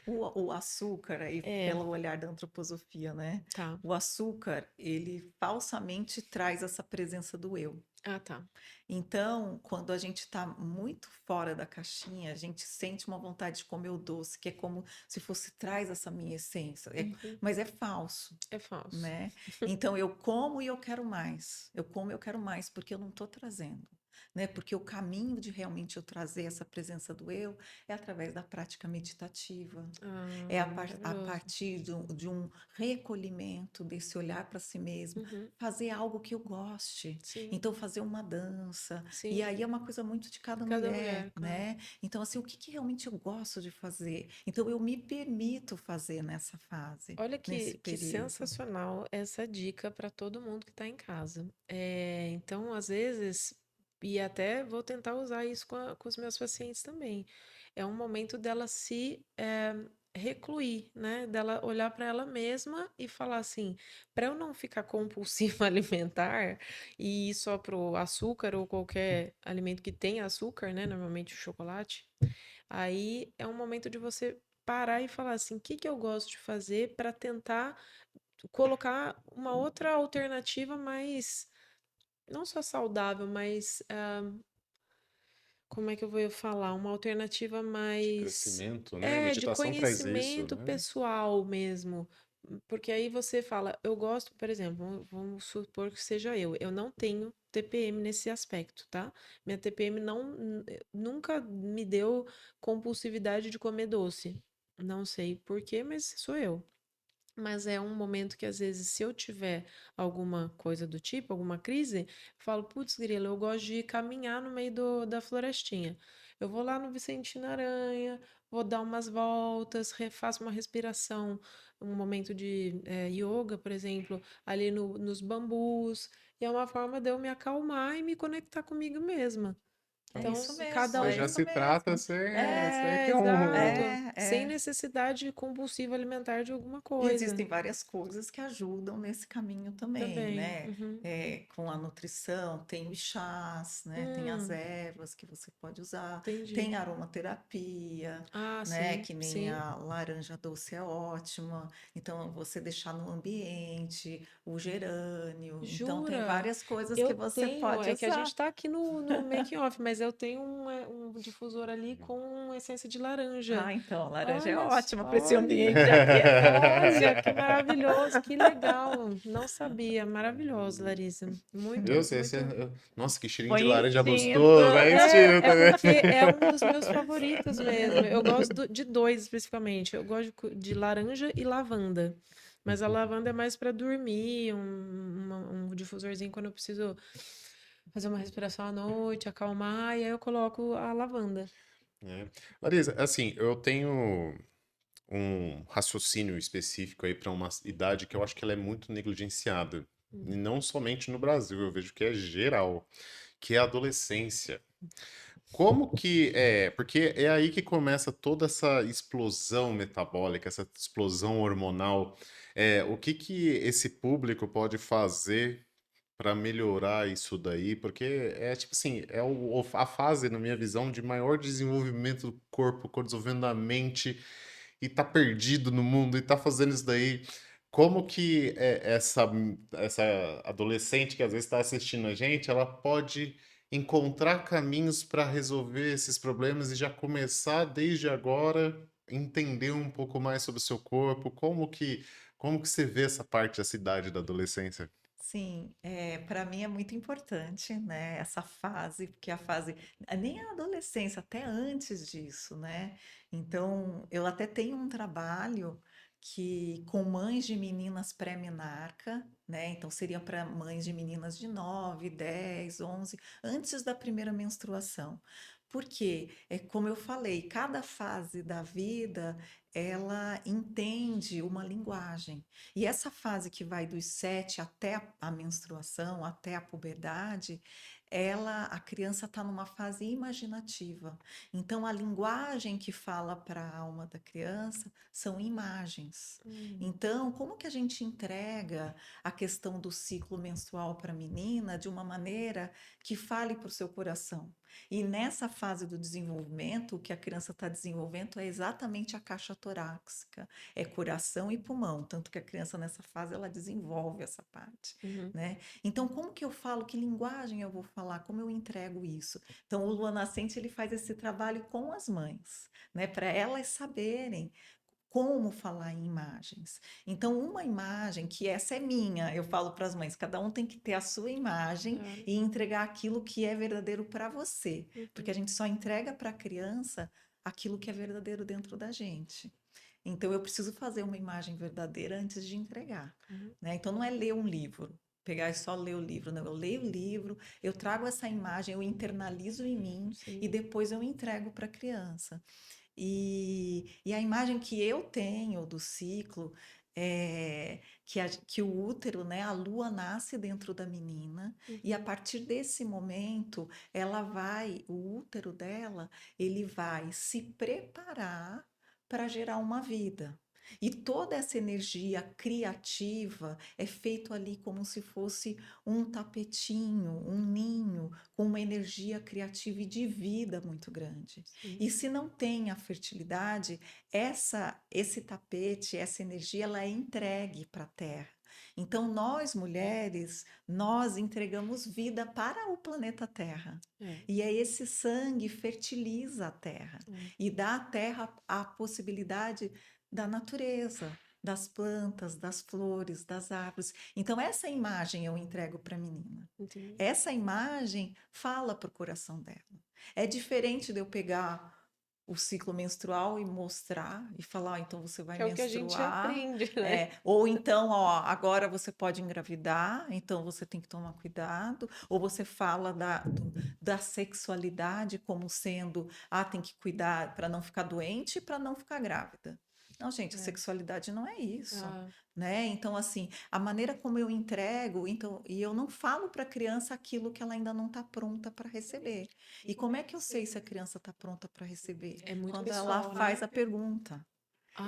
O açúcar, aí É, pelo olhar da antroposofia, né? tá. O açúcar, ele falsamente traz essa presença do eu. Ah, tá. Então, quando a gente está muito fora da caixinha, a gente sente uma vontade de comer o doce, que é como se fosse traz essa minha essência, Uhum. mas é falso, É falso. né? Então eu como e eu quero mais. Eu como e eu quero mais porque eu não estou trazendo, né? Porque o caminho de realmente eu trazer essa presença do eu é através da prática meditativa. É Ah, a maravilhoso. partir de um recolhimento desse olhar para si mesmo, Uhum. fazer algo que eu goste. Sim, Então, fazer uma dança. E sim. aí é uma coisa muito de cada Cada mulher, mulher, claro. né? Então, assim, o que que realmente eu gosto de fazer? Então, eu me permito fazer nessa fase, Olha nesse que período. sensacional essa dica para todo mundo que está em casa. Então, às vezes, e até vou tentar usar isso com os meus pacientes também. É um momento dela se recluir, né? Dela olhar para ela mesma e falar assim, para eu não ficar compulsiva alimentar e ir só pro açúcar ou qualquer alimento que tenha açúcar, né? Normalmente o chocolate. Aí é um momento de você parar e falar assim, o que que eu gosto de fazer para tentar colocar uma outra alternativa mais, não só saudável, mas como é que eu vou falar? Uma alternativa De mais crescimento, né? de Meditação traz isso, conhecimento né? pessoal mesmo. Porque aí você fala, eu gosto, por exemplo, vamos supor que seja eu não tenho TPM nesse aspecto, tá? Minha TPM nunca me deu compulsividade de comer doce. Não sei por quê, mas sou eu. Mas é um momento que, às vezes, se eu tiver alguma coisa do tipo, alguma crise, eu falo, putz, grilo, eu gosto de caminhar no meio da florestinha. Eu vou lá no Vicentino Aranha, vou dar umas voltas, faço uma respiração, um momento de yoga, por exemplo, ali nos bambus. E é uma forma de eu me acalmar e me conectar comigo mesma. É isso Então, cada mesmo, Você é já um isso se trata mesmo. sem é ter um. exato, É, sem é. necessidade compulsiva alimentar de alguma E coisa. existem várias coisas que ajudam nesse caminho também, Também. né? Uhum. Com a nutrição, tem os chás, né? Tem as Hum, ervas que você pode usar, entendi. tem aromaterapia, Ah, né? sim, Que nem sim. a laranja doce é ótima. Então, você deixar no ambiente, o gerânio. Então, tem Jura? várias coisas que Eu você tenho, pode é que a usar. gente tá aqui no making off, mas eu tenho um difusor ali com essência de laranja. Ah, então, a laranja é Olha, ótima para esse olha, ambiente aqui. olha, que maravilhoso, que legal. Não sabia, maravilhoso, Larissa. Eu Muito, sei, muito. nossa, que cheirinho de Põe laranja instinto. gostoso, vai instinto, É né? porque é um dos meus favoritos mesmo. Eu gosto de dois especificamente. Eu gosto de laranja e lavanda. Mas a lavanda é mais para dormir, um difusorzinho quando eu preciso fazer uma respiração à noite, acalmar, e aí eu coloco a lavanda. É. Larissa, assim, eu tenho um raciocínio específico aí para uma idade que eu acho que ela é muito negligenciada. E Hum. não somente no Brasil, eu vejo que é geral, que é a adolescência. Como que é? Porque é aí que começa toda essa explosão metabólica, essa explosão hormonal. O que que esse público pode fazer para melhorar isso daí? Porque é tipo assim, a fase, na minha visão, de maior desenvolvimento do corpo, desenvolvimento da mente, e tá perdido no mundo e tá fazendo isso daí. Como que essa adolescente que às vezes está assistindo a gente, ela pode encontrar caminhos para resolver esses problemas e já começar desde agora entender um pouco mais sobre o seu corpo? Como que você vê essa parte da cidade da adolescência? Sim, para mim é muito importante, né, essa fase, porque a fase, nem a adolescência, até antes disso, né? Então, eu até tenho um trabalho que com mães de meninas pré-menarca, né? Então, seria para mães de meninas de 9, 10, 11, antes da primeira menstruação. Porque, como eu falei, cada fase da vida, ela entende uma linguagem. E essa fase que vai dos 7 até a menstruação, até a puberdade, a criança está numa fase imaginativa. Então, a linguagem que fala para a alma da criança são imagens. Hum, Então, como que a gente entrega a questão do ciclo menstrual para a menina de uma maneira que fale para o seu coração? E nessa fase do desenvolvimento, o que a criança está desenvolvendo é exatamente a caixa torácica, é coração e pulmão, tanto que a criança nessa fase ela desenvolve essa parte, uhum. né? Então, como que eu falo, que linguagem eu vou falar, como eu entrego isso? Então, o Lua Nascente ele faz esse trabalho com as mães, né? Para elas saberem como falar em imagens. Então, uma imagem, que essa é minha, eu falo para as mães, cada um tem que ter a sua imagem Claro. e entregar aquilo que é verdadeiro para você, porque a Uhum, gente só entrega para a criança aquilo que é verdadeiro dentro da gente. Então, eu preciso fazer uma imagem verdadeira antes de entregar, uhum. né? Então, não é ler um livro, pegar e só ler o livro, não. Eu leio o livro, eu trago essa imagem, eu internalizo em mim e Sim. depois eu entrego para a criança. E a imagem que eu tenho do ciclo é que o útero, né, a lua nasce dentro da menina, e a Uhum. partir desse momento, o útero dela, ele vai se preparar para gerar uma vida. E toda essa energia criativa é feito ali como se fosse um tapetinho, um ninho, com uma energia criativa e de vida muito grande. Sim. E se não tem a fertilidade, esse tapete, essa energia, ela é entregue para a terra. Então, nós mulheres, nós entregamos vida para o planeta Terra. É, E é esse sangue fertiliza a terra é. e dá à terra a possibilidade da natureza, das plantas, das flores, das árvores. Então, essa imagem eu entrego para a menina. Entendi. Essa imagem fala para o coração dela. É diferente de eu pegar o ciclo menstrual e mostrar e falar, então você vai Que é o que a gente menstruar, aprende, né? ou então, ó, agora você pode engravidar, então você tem que tomar cuidado, ou você fala da sexualidade como sendo, tem que cuidar para não ficar doente e para não ficar grávida. Não, gente, a É. sexualidade não é isso, Ah, né? Então, assim, a maneira como eu entrego, então, e eu não falo para a criança aquilo que ela ainda não está pronta para receber. E como é que eu sei se a criança está pronta para receber? é muito Quando ela pessoal, né? faz a pergunta.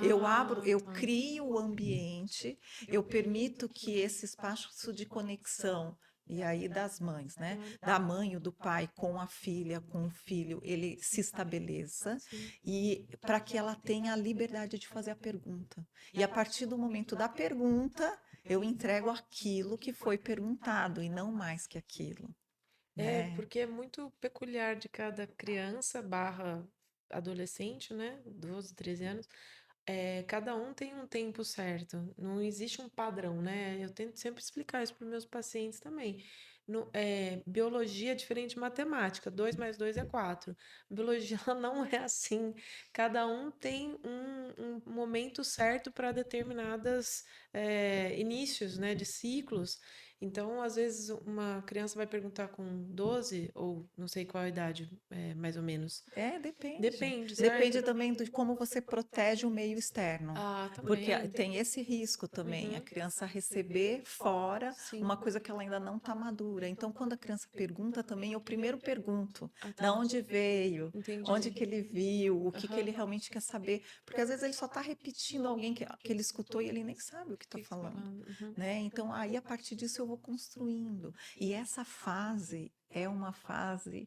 Eu abro, Ah, eu tá. crio o ambiente, eu permito que esse espaço de conexão, e aí das mães, né? Claro. Da mãe ou do pai com a filha, com o filho, ele se estabeleça Sim. e para que ela tenha a liberdade de fazer a pergunta. E a partir do momento da pergunta, eu entrego aquilo que foi perguntado e não mais que aquilo, É, né? porque é muito peculiar de cada criança barra adolescente, né? 12, 13 anos. É, cada um tem um tempo certo. Não existe um padrão, né? Eu tento sempre explicar isso para os meus pacientes também. Biologia é diferente de matemática. 2 mais 2 é 4. Biologia ela não é assim. Cada um tem um momento certo para determinadas inícios, né, de ciclos. Então, às vezes, uma criança vai perguntar com 12, ou não sei qual a idade, mais ou menos. Depende. Depende, certo? Depende também de como você protege o meio externo. Ah, Porque também. tem esse risco também, a Uhum. criança receber fora Sim. uma coisa que ela ainda não está madura. Então, quando a criança pergunta também, eu primeiro pergunto, Ah, da tá. onde veio, onde Entendi. que ele viu, o que que Aham. ele realmente quer saber. Porque às vezes ele só está repetindo alguém que ele escutou e ele nem sabe o que O está que que você tá falando. falando? Uhum. Né? Então, aí a partir disso eu vou construindo. E essa fase é uma fase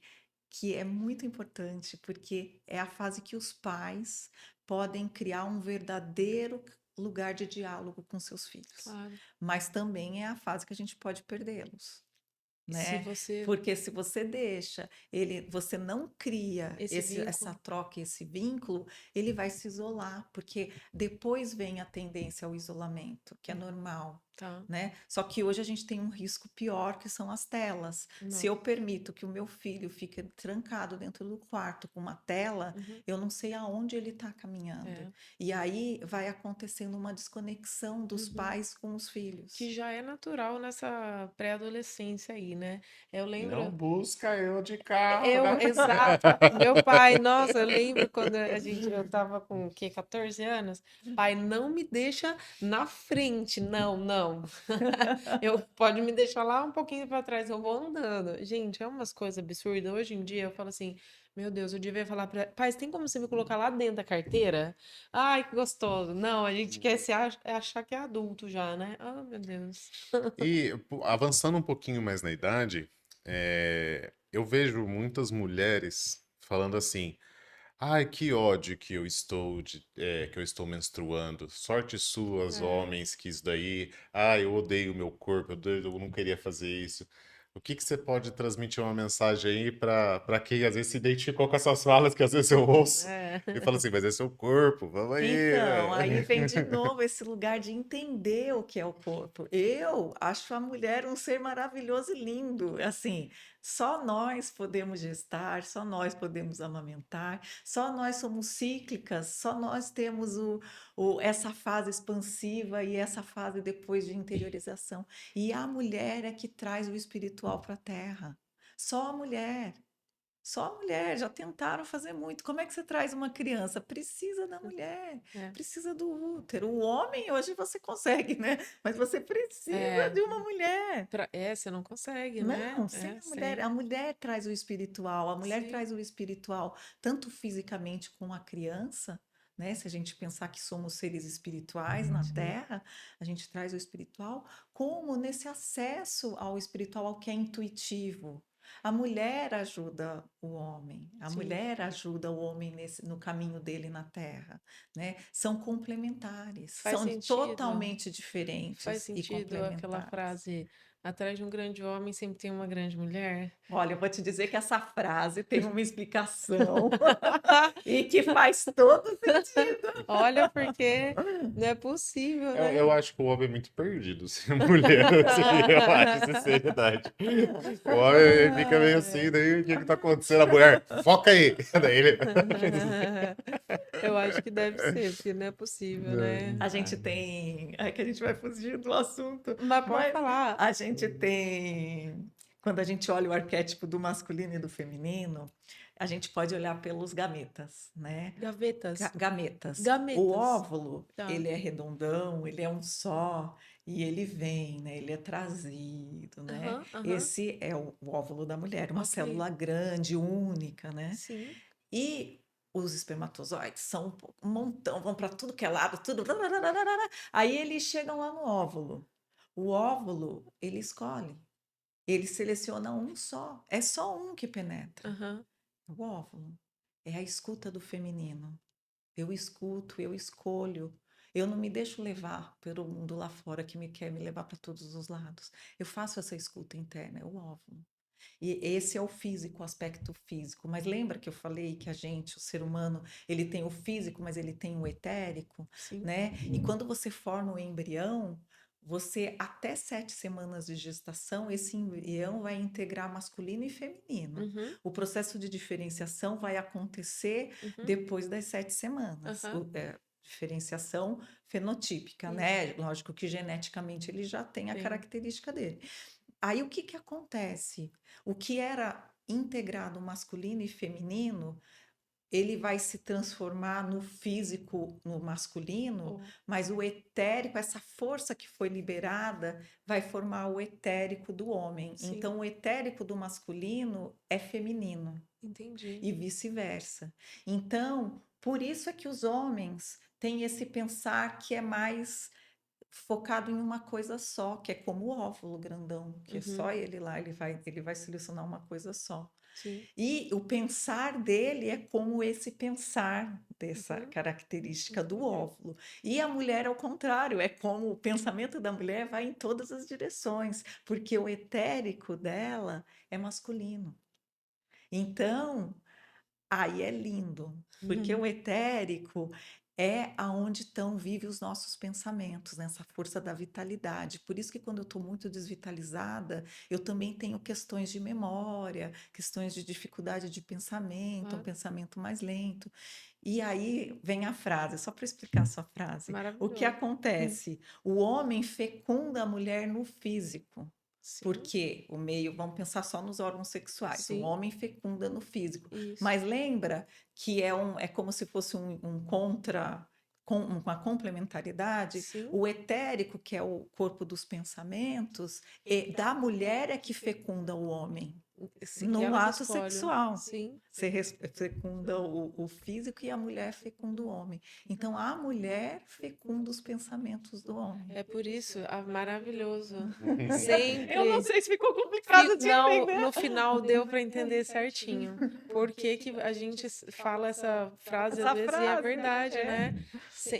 que é muito importante, porque é a fase que os pais podem criar um verdadeiro lugar de diálogo com seus filhos. Claro. Mas também é a fase que a gente pode perdê-los, Se né? você. Porque se você deixa ele, você não cria Esse essa vínculo. troca, esse vínculo, ele vai se isolar, porque depois vem a tendência ao isolamento, que é normal. Tá. Né? Só que hoje a gente tem um risco pior, que são as telas. Se Não. eu permito que o meu filho fique trancado dentro do quarto com uma tela, Uhum. eu não sei aonde ele está caminhando. É. E aí vai acontecendo uma desconexão dos Uhum. pais com os Que filhos. já é natural nessa pré-adolescência aí, né? Eu Não lembro. busca eu de carro, Eu, né? exato. Meu pai, nossa, eu lembro quando eu tava com o quê? 14 anos. Pai, não me deixa na frente. Não, não. Eu pode me deixar lá um pouquinho para trás, eu vou andando. Gente, é umas coisas absurdas. Hoje em dia eu falo assim, meu Deus, eu devia falar para, pai, tem como você me colocar lá dentro da carteira? Ai, que gostoso. Não, a gente quer achar que é adulto já, né? Ah, meu Deus. E avançando um pouquinho mais na idade, eu vejo muitas mulheres falando assim: "Ai, que ódio que eu estou que eu estou menstruando. Sorte suas, É. homens, que isso daí. Ai, eu odeio o meu corpo, eu não queria fazer isso." O que que você pode transmitir uma mensagem aí para quem às vezes se identificou com essas falas que às vezes eu ouço É. e fala assim: "Mas é seu corpo, vamos aí, Então, aí né?" vem de novo esse lugar de entender o que é o corpo. Eu acho a mulher um ser maravilhoso e lindo. Assim, só nós podemos gestar, só nós podemos amamentar, só nós somos cíclicas, só nós temos essa fase expansiva e essa fase depois de interiorização. E a mulher é que traz o espiritual para a terra. Só a mulher. Só a mulher, já tentaram fazer muito. Como é que você traz uma criança? Precisa da mulher, É. precisa do útero. O homem, hoje você consegue, né? Mas você precisa É. de uma mulher. Você não consegue, né? Não, sem É, a sem. mulher traz o espiritual, a mulher Sim. traz o espiritual, tanto fisicamente com a criança, né? Se a gente pensar que somos seres espirituais na Sim. Terra, a gente traz o espiritual, como nesse acesso ao espiritual, ao que é intuitivo. A mulher ajuda o homem, a Sim. mulher ajuda o homem no caminho dele na Terra, né? São complementares, Faz são sentido. totalmente Faz diferentes e sentido aquela complementares. frase: atrás de um grande homem sempre tem uma grande mulher. Olha, eu vou te dizer que essa frase tem uma explicação e que faz todo sentido. Olha, porque não é possível, né? Eu acho que o homem é muito perdido sem mulher, assim, eu acho, sinceridade. O homem ele fica meio assim, daí o que que tá acontecendo? A mulher, foca aí! Daí ele... Eu acho que deve ser, porque não é possível, né? A gente tem. É que a gente vai fugir do assunto, Mas pode mas falar. a gente tem. Quando a gente olha o arquétipo do masculino e do feminino, a gente pode olhar pelos gametas, né? Gavetas. Gametas. O Gametas. óvulo, Tá. ele é redondão, ele é um só, e ele vem, né? Ele é trazido, né? Aham, aham. Esse é o óvulo da mulher, uma Ok. célula grande, única, né? Sim. E os espermatozoides são um montão, vão para tudo que é lado, tudo. Aí eles chegam lá no óvulo. O óvulo, ele escolhe. Ele seleciona um só. É só um que penetra. Aham. O óvulo é a escuta do feminino. Eu escuto, eu escolho. Eu não me deixo levar pelo mundo lá fora que me quer me levar para todos os lados. Eu faço essa escuta interna, é o óvulo. E esse é o físico, o aspecto físico. Mas lembra que eu falei que a gente, o ser humano, ele tem o físico, mas ele tem o etérico, Sim. né? E quando você forma o embrião, você, até 7 semanas de gestação, esse embrião vai integrar masculino e feminino. Uhum. O processo de diferenciação vai acontecer Uhum. depois das 7 semanas. Aham. Diferenciação fenotípica, Isso. né? Lógico que geneticamente ele já tem a Tem. característica dele. Aí o que que acontece? O que era integrado masculino e feminino, ele vai se transformar no físico, no masculino, Oh, mas o etérico, essa força que foi liberada, vai formar o etérico do homem. sim. Então, o etérico do masculino é feminino Entendi. e vice-versa. Então, por isso é que os homens têm esse pensar que é mais focado em uma coisa só, que é como o óvulo grandão, que é só Uhum. ele lá, ele vai selecionar uma coisa só. Sim. E o pensar dele é como esse pensar dessa Uhum. característica do Entendi. óvulo. E a mulher, ao contrário, é como o pensamento da mulher vai em todas as direções, porque o etérico dela é masculino. Então, aí é lindo, porque o etérico é aonde estão vivem os nossos pensamentos, nessa força da vitalidade. Por isso que quando eu estou muito desvitalizada, eu também tenho questões de memória, questões de dificuldade de pensamento, um Claro. pensamento mais lento. E aí vem a frase, só para explicar a sua frase. O que Maravilhoso. acontece? O homem fecunda a mulher no físico. Sim. Porque o meio, vamos pensar só nos órgãos sexuais, o Sim. homem fecunda no físico. Isso. Mas lembra que é como se fosse um contra, com uma complementaridade. Sim. O etérico, que é o corpo dos pensamentos, da mulher é que fecunda o homem Sim, que no ela que ato escolhe. sexual. Sim. Você fecunda o físico e a mulher fecunda o homem. Então, a mulher fecunda os pensamentos do homem. É por isso, maravilhoso. Eu não Sempre. sei se ficou complicado de Não, entender. no final deu para entender certinho. Por que que a gente fala essa frase Essa às vezes e é frase, verdade, é. né?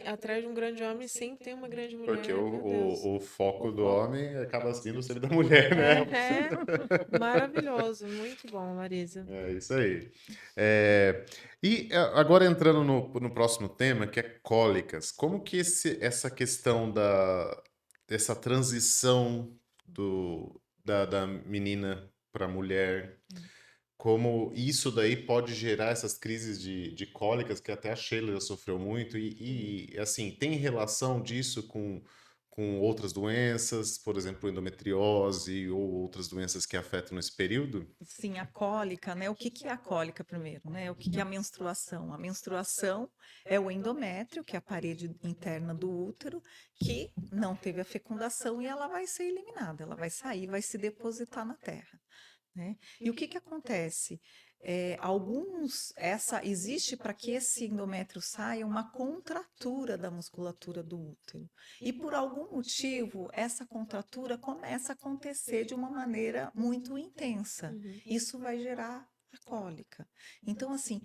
Atrás de um grande homem sempre tem uma grande mulher. Porque Meu Deus. o foco do homem acaba sendo sempre da mulher, né? Maravilhoso, muito bom, Marisa. É isso aí. E agora entrando no próximo tema, que é cólicas, como que essa questão dessa transição da menina para a mulher, como isso daí pode gerar essas crises de cólicas, que até a Sheila já sofreu muito, assim, tem relação disso com outras doenças, por exemplo, endometriose ou outras doenças que afetam nesse período? Sim, a cólica, né? O que que é a cólica primeiro, né? O que que é a menstruação? A menstruação é o endométrio, que é a parede interna do útero, que não teve a fecundação e ela vai ser eliminada, ela vai sair, vai se depositar na terra, né? E o que que acontece? existe para que esse endométrio saia uma contratura da musculatura do útero. E por algum motivo, essa contratura começa a acontecer de uma maneira muito intensa. Uhum. Isso vai gerar a cólica. Então, assim,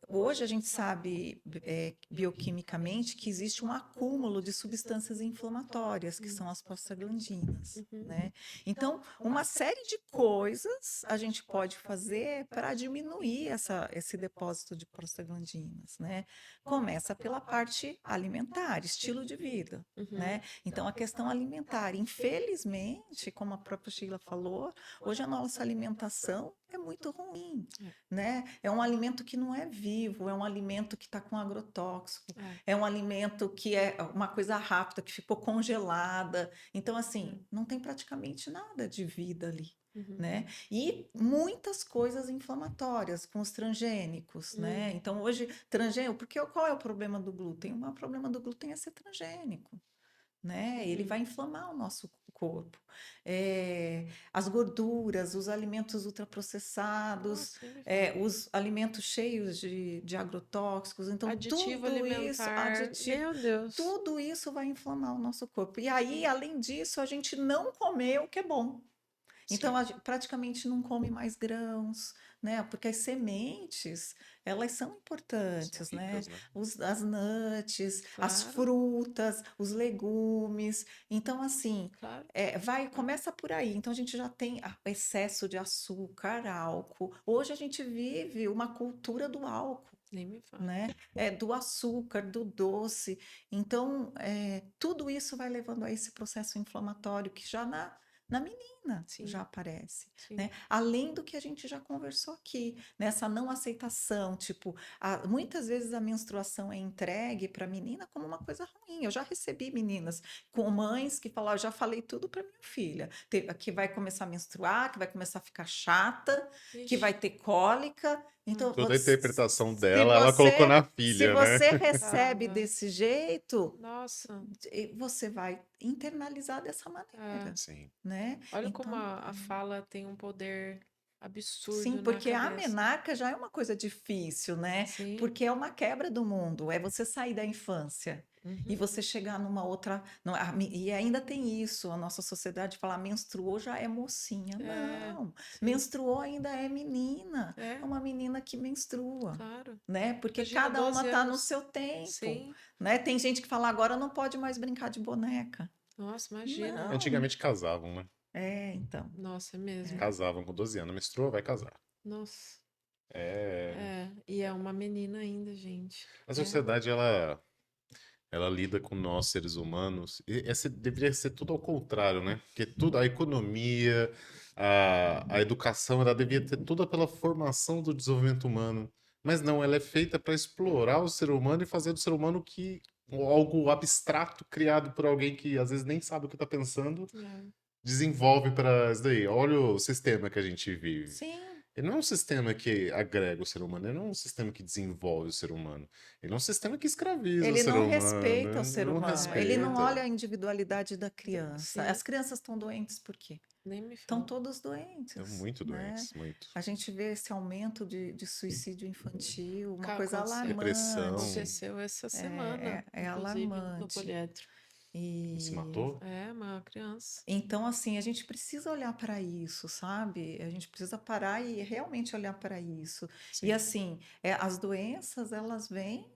hoje a gente sabe bioquimicamente que existe um acúmulo de substâncias inflamatórias, que são as prostaglandinas, Uhum. né? Então, uma série de coisas a gente pode fazer para diminuir esse depósito de prostaglandinas, né? Começa pela parte alimentar, estilo de vida, Uhum. né? Então, a questão alimentar, infelizmente, como a própria Sheila falou, hoje a nossa alimentação é muito ruim, né? É um alimento que não é vivo, é um alimento que está com agrotóxico, é um alimento que é uma coisa rápida, que ficou congelada. Então, assim, não tem praticamente nada de vida ali. Uhum. Né? E muitas coisas inflamatórias com os transgênicos, né? Então, hoje, transgênico, porque qual é o problema do glúten? O problema do glúten é ser transgênico, né? Ele vai inflamar o nosso corpo. As gorduras, os alimentos ultraprocessados, Nossa, nem me fala. os alimentos cheios de agrotóxicos, então Aditivo tudo isso, alimentar. Meu Deus. tudo isso vai inflamar o nosso corpo. E aí, além disso, a gente não comer o que é bom. Então, Sim. a gente praticamente não come mais grãos, né? Porque as sementes, elas são São importantes, né? ricas, né? As nuts, as Claro, frutas, os legumes. Então, assim, claro. começa por aí. Então, a gente já tem excesso de açúcar, álcool. Hoje a gente vive uma cultura do álcool, Nem me fala. né? Do açúcar, do doce. Então, tudo isso vai levando a esse processo inflamatório que já na menina Sim, já aparece, sim. né? Além do que a gente já conversou aqui, nessa não aceitação, tipo, muitas vezes a menstruação é entregue para a menina como uma coisa ruim. Eu já recebi meninas com mães que falaram, já falei tudo para minha filha, que vai começar a menstruar, que vai começar a ficar chata, que vai Ixi, ter cólica. Então, Toda a interpretação se dela, ela colocou você na se filha, né? você recebe caramba. desse jeito, Nossa. você vai internalizar dessa É. maneira, Sim. né? Olha como Então, a fala tem um poder sim, absurdo na porque a cabeça. menarca já é uma coisa difícil, né? Sim. Porque é uma quebra do mundo, é você sair da infância e Uhum. você chegar numa outra. E ainda tem isso, a nossa sociedade fala, menstruou já é mocinha. É, Não, sim. menstruou ainda é menina, É, é uma menina que menstrua. claro. Né? Porque Imagina cada uma 12 está no anos. seu tempo, Sim. né? Tem gente que fala agora não pode mais brincar de boneca. Nossa, imagina. Não, Antigamente casavam, né? então. Nossa, é mesmo. Casavam com 12 anos. Menstruou, vai casar. Nossa. É. É, e é uma menina ainda, gente. A É. sociedade, ela lida com nós, seres humanos, e essa deveria ser tudo ao contrário, né? Porque tudo, a economia, a educação, ela devia ter toda pela formação do desenvolvimento humano. Mas não, ela é feita para explorar o ser humano e fazer do ser humano algo abstrato criado por alguém que às vezes nem sabe o que está pensando, É. desenvolve para isso daí. Olha o sistema que a gente vive. Sim, Ele não é um sistema que agrega o ser humano, ele não é um sistema que desenvolve o ser humano. Ele é um sistema que escraviza o ele ser não humano, respeita o ser não humano, ele não respeita. olha a individualidade da criança. Sim, As crianças estão doentes por quê? nem me Estão fala. todos Estão doentes, muito né? doentes, muito. A gente vê esse aumento de suicídio infantil, uma coisa Aconteceu. alarmante, Depressão. Aconteceu essa semana, é inclusive, no alarmante. Poliedro. Se E matou? É, uma criança. então, assim, a gente precisa olhar para isso, sabe? A gente precisa parar e realmente olhar para isso. E Sim. assim, as doenças, elas vêm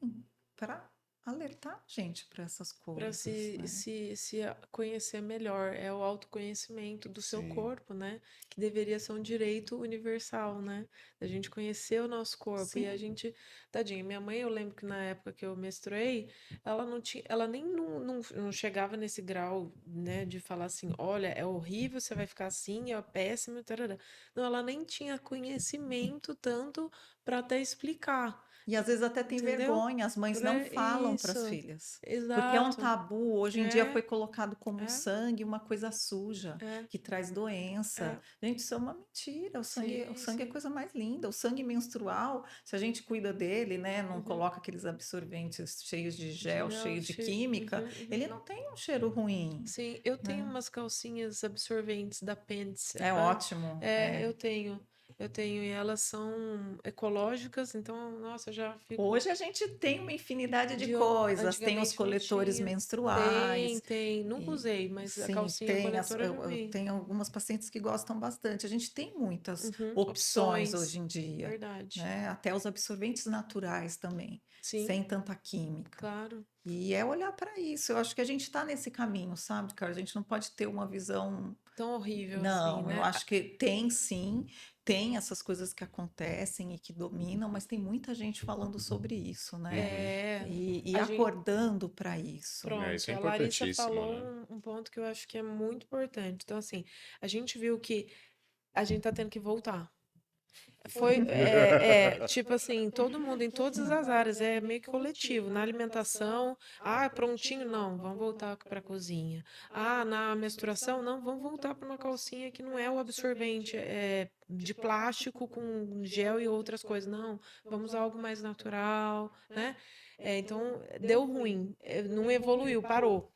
para alertar a gente para essas Para coisas, né? se conhecer melhor, é o autoconhecimento do seu Sim. corpo, né? Que deveria ser um direito universal, né? A gente conhecer o nosso corpo. E a Sim, gente, tadinha, minha mãe, eu lembro que na época que eu menstruei, ela não tinha, ela nem não chegava nesse grau, né, de falar assim, olha, é horrível, você vai ficar assim, é péssimo, tarará. Não, ela nem tinha conhecimento tanto para até explicar, e às vezes até tem entendeu? vergonha, as mães não falam para Isso, as filhas, porque é um exato. tabu. Hoje em dia É, foi colocado como é, sangue uma coisa suja, é, que traz doença. é. Gente, isso é uma mentira. O Sim, sangue é a sim. coisa mais linda. O sangue menstrual, se a gente cuida dele, né, não Uhum. coloca aqueles absorventes cheios de gel, Gel, cheios de química, uhum. ele não tem um cheiro ruim, Sim, eu tenho né? umas calcinhas absorventes da Pants. É ótimo, Eu tenho. eu tenho, e elas são ecológicas, então, nossa, eu já fico Hoje a gente tem uma infinidade de de coisas, tem os antigamente não coletores tinha. Tem, menstruais, tem. Nunca e usei, mas a sim, calcinha tem, coletora eu já vi. tem algumas pacientes que gostam bastante. A gente tem muitas Uhum, opções hoje opções. em dia, Verdade. né? Até os absorventes naturais também, Sim, sem tanta química. claro. E é olhar para isso. Eu acho que a gente está nesse caminho, sabe, cara? A gente não pode ter uma visão. Tão horrível assim, Não, eu né? acho que tem sim, tem essas coisas que acontecem e que dominam, mas tem muita gente falando sobre isso, né? Uhum. É, E a gente, acordando para isso. Isso pronto, é a Larissa importantíssimo, falou né? um ponto que eu acho que é muito importante. Então, assim, a gente viu que a gente tá tendo que voltar. Tipo assim, todo mundo em todas as áreas, é meio que coletivo. Na alimentação, prontinho, não, vamos voltar para a cozinha. Na menstruação, não, vamos voltar para uma calcinha que não é o absorvente, é de plástico com gel e outras coisas. Não, vamos a algo mais natural, né? Então, deu ruim, não evoluiu, parou.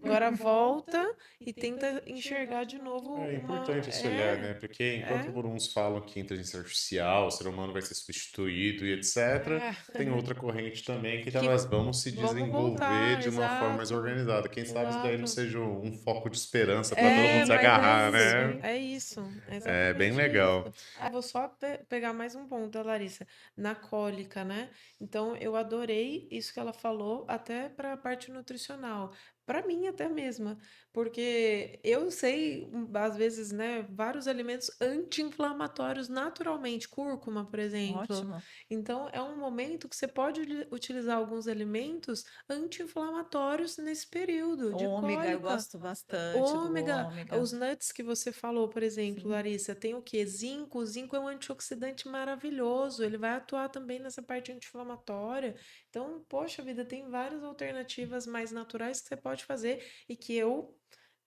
Agora volta e tenta enxergar de novo É uma. importante esse olhar, né? Porque enquanto por uns falam que a inteligência artificial, o ser humano vai ser substituído e etc., É, tem outra corrente também que que elas vão se vamos desenvolver voltar, de uma forma mais exato, organizada. Quem sabe isso daí não exato. seja um foco de esperança para todo mundo se Mas agarrar, né? é isso, é É bem exatamente isso. legal. Vou só pegar mais um ponto da Larissa, na cólica, né? Então, eu adorei isso que ela falou, até para a parte nutricional. Para mim, até mesma, porque eu sei, às vezes, né, vários alimentos anti-inflamatórios naturalmente, cúrcuma, por exemplo. Ótimo. Então, é um momento que você pode utilizar alguns alimentos anti-inflamatórios nesse período de Ômega, eu cólica. gosto bastante do Ômega, ômega. os nuts que você falou, por exemplo, Sim. Larissa, tem o quê? Zinco. O zinco é um antioxidante maravilhoso. Ele vai atuar também nessa parte anti-inflamatória. Então, poxa vida, tem várias alternativas mais naturais que você pode fazer e que eu